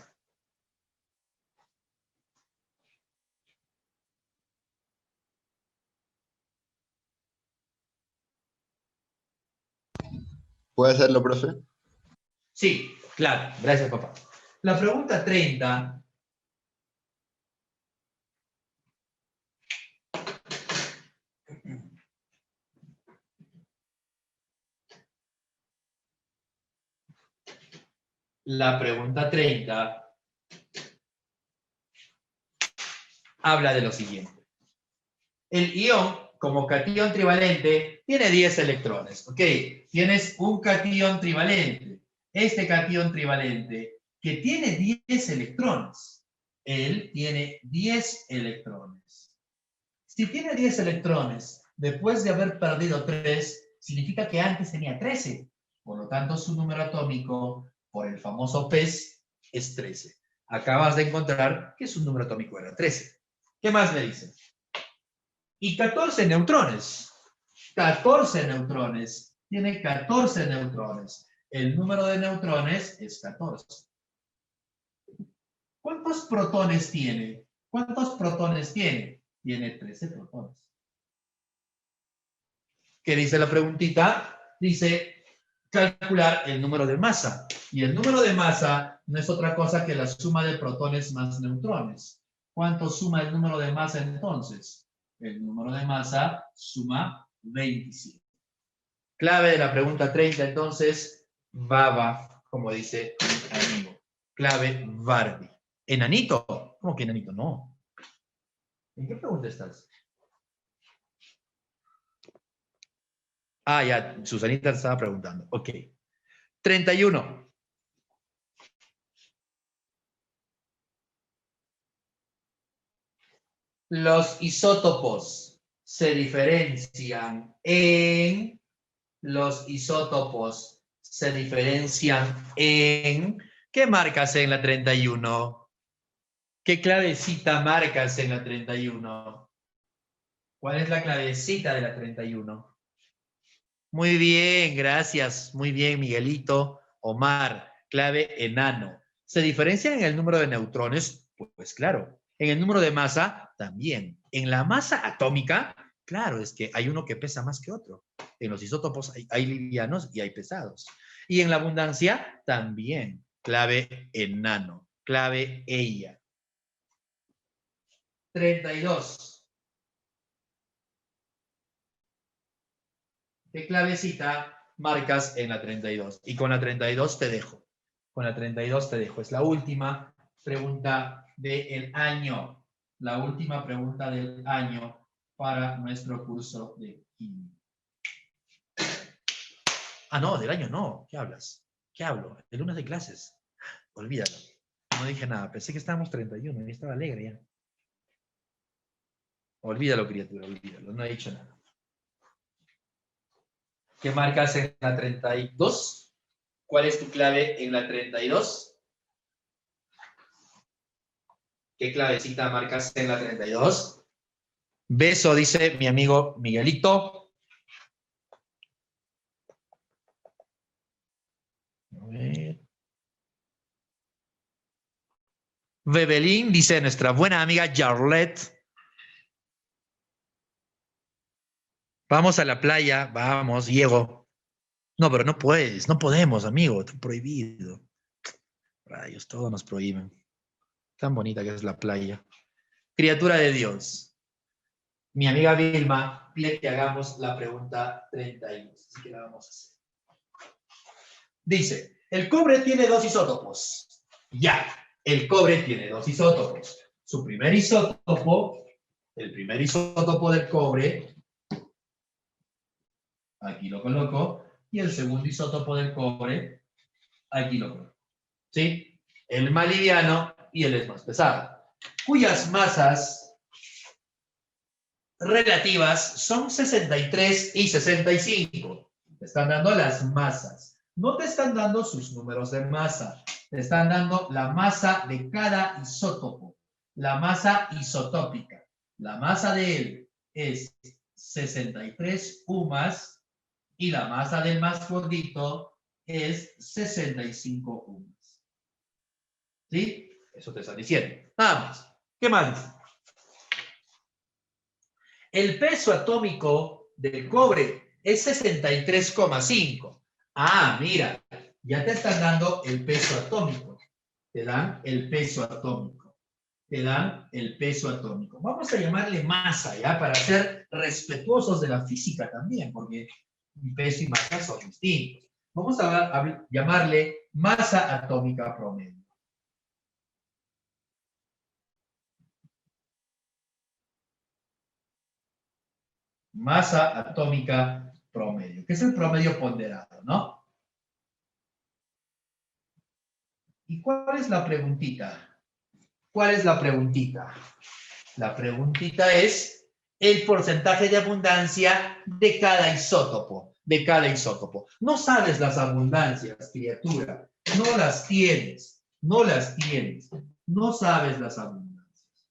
S2: ¿Puede hacerlo, profe?
S1: Sí, claro. Gracias, papá. La pregunta 30. La pregunta 30 habla de lo siguiente. El ion, como catión trivalente, tiene 10 electrones. ¿Ok? Tienes un catión trivalente. Este catión trivalente, que tiene 10 electrones. Él tiene 10 electrones. Si tiene 10 electrones, después de haber perdido 3, significa que antes tenía 13. Por lo tanto, su número atómico, por el famoso PES, es 13. Acabas de encontrar que su número atómico era 13. ¿Qué más me dice? Y 14 neutrones. 14 neutrones. Tiene 14 neutrones. El número de neutrones es 14. ¿Cuántos protones tiene? ¿Cuántos protones tiene? Tiene 13 protones. ¿Qué dice la preguntita? Dice calcular el número de masa. Y el número de masa no es otra cosa que la suma de protones más neutrones. ¿Cuánto suma el número de masa entonces? El número de masa suma 27. Clave de la pregunta 30 entonces, baba, como dice mi amigo. Clave Barbie. ¿Enanito? ¿Cómo que enanito? No. ¿En qué pregunta estás? Ah, ya, Susanita estaba preguntando. Ok. 31. Los isótopos se diferencian en... Los isótopos se diferencian en... ¿Qué marcas en la 31? ¿Qué clavecita marcas en la 31? ¿Cuál es la clavecita de la 31? Muy bien, gracias. Muy bien, Miguelito. Omar, clave enano. ¿Se diferencian en el número de neutrones? Pues claro. En el número de masa, también. En la masa atómica, claro, es que hay uno que pesa más que otro. En los isótopos hay livianos y hay pesados. Y en la abundancia, también. Clave enano. Clave ella. 32. ¿Qué clavecita marcas en la 32? Y con la 32 te dejo. Con la 32 te dejo. Es la última pregunta del año. La última pregunta del año para nuestro curso de química. Ah, no, del año no. ¿Qué hablas? ¿Qué hablo? El lunes de clases. Olvídalo. No dije nada. Pensé que estábamos 31 y estaba alegre ya. Olvídalo, criatura, olvídalo. No he dicho nada. ¿Qué marcas en la 32? ¿Cuál es tu clave en la 32? ¿Qué clavecita marcas en la 32? Beso, dice mi amigo Miguelito. A ver. Bebelín, dice nuestra buena amiga Jarlette. Vamos a la playa, vamos, Diego. No, pero no puedes, no podemos, amigo, está prohibido. Rayos, todo nos prohíben. Tan bonita que es la playa. Criatura de Dios. Mi amiga Vilma pide que hagamos la pregunta 32. Así que la vamos a hacer. Dice, el cobre tiene dos isótopos. Ya, el cobre tiene dos isótopos. Su primer isótopo, el primer isótopo del cobre, aquí lo coloco, y el segundo isótopo del cobre, aquí lo coloco. ¿Sí? El más liviano y el es más pesado, cuyas masas relativas son 63 y 65. Te están dando las masas. No te están dando sus números de masa. Te están dando la masa de cada isótopo. La masa isotópica. La masa de él es 63 UMAS y la masa del más gordito es 65 UMAS. ¿Sí? Eso te está diciendo. Nada más. ¿Qué más dice? El peso atómico del cobre es 63,5. Ah, mira, ya te están dando el peso atómico. Te dan el peso atómico. Te dan el peso atómico. Vamos a llamarle masa, ¿ya? Para ser respetuosos de la física también, porque peso y masa son distintos. Vamos a llamarle masa atómica promedio. Masa atómica promedio, que es el promedio ponderado, ¿no? ¿Y cuál es la preguntita? ¿Cuál es la preguntita? La preguntita es el porcentaje de abundancia de cada isótopo. de cada isótopo. No sabes las abundancias, criatura. No las tienes. No las tienes. No sabes las abundancias.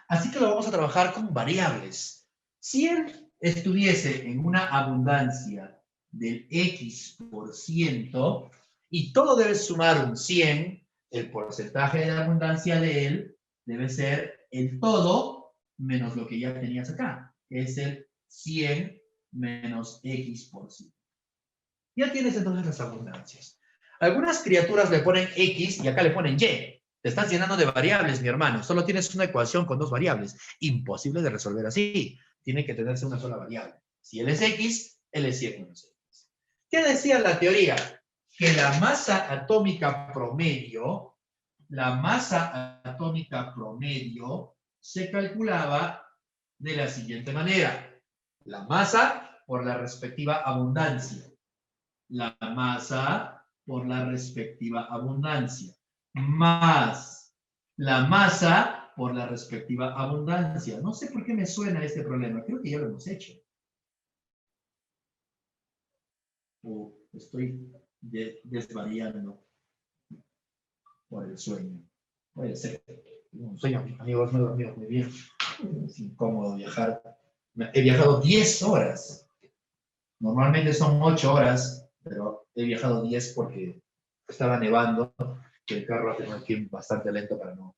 S1: Así que lo vamos a trabajar con variables. Si él estuviese en una abundancia del X% y todo debe sumar un 100, el porcentaje de abundancia de él debe ser el todo menos lo que ya tenías acá, que es el 100 menos X%. Ya tienes entonces las abundancias. Algunas criaturas le ponen X y acá le ponen Y. Te estás llenando de variables, mi hermano. Solo tienes una ecuación con 2 variables. Imposible de resolver así. Tiene que tenerse una sola variable. Si él es X, él es 100 menos X. ¿Qué decía la teoría? Que la masa atómica promedio se calculaba de la siguiente manera. La masa por la respectiva abundancia. La masa por la respectiva abundancia. Más la masa por la respectiva abundancia. No sé por qué me suena este problema. Creo que ya lo hemos hecho. O estoy desvariando por el sueño. Puede ser. Un sueño, amigos, no he dormido muy bien. Es incómodo viajar. He viajado 10 horas. Normalmente son 8 horas, pero he viajado 10 porque estaba nevando, que el carro ha tenido que ir bastante lento para no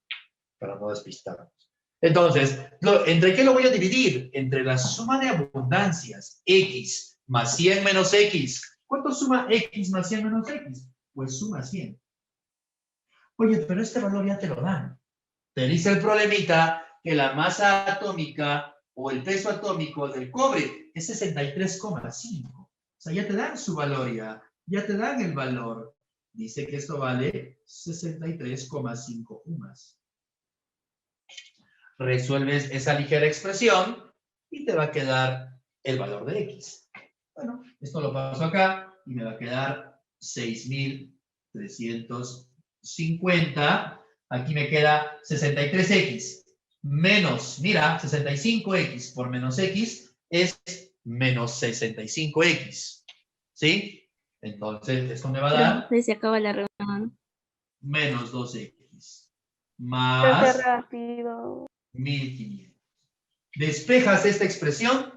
S1: despistarnos. Entonces, ¿entre qué lo voy a dividir? Entre la suma de abundancias, X más 100 menos X. ¿Cuánto suma X más 100 menos X? Pues suma 100. Oye, pero este valor ya te lo dan. Te dice el problemita que la masa atómica o el peso atómico del cobre es 63,5. O sea, ya te dan su valor ya te dan el valor. Dice que esto vale 63,5 UMAS. Resuelves esa ligera expresión y te va a quedar el valor de X. Bueno, esto lo paso acá y me va a quedar 6.350. Aquí me queda 63X menos, mira, 65X por menos X es menos 65X. ¿Sí? Entonces, esto me va a dar...
S3: Profe, se acaba la reunión.
S1: Menos 2X.
S3: Profe,
S1: Más
S3: rápido.
S1: 1500. Despejas esta expresión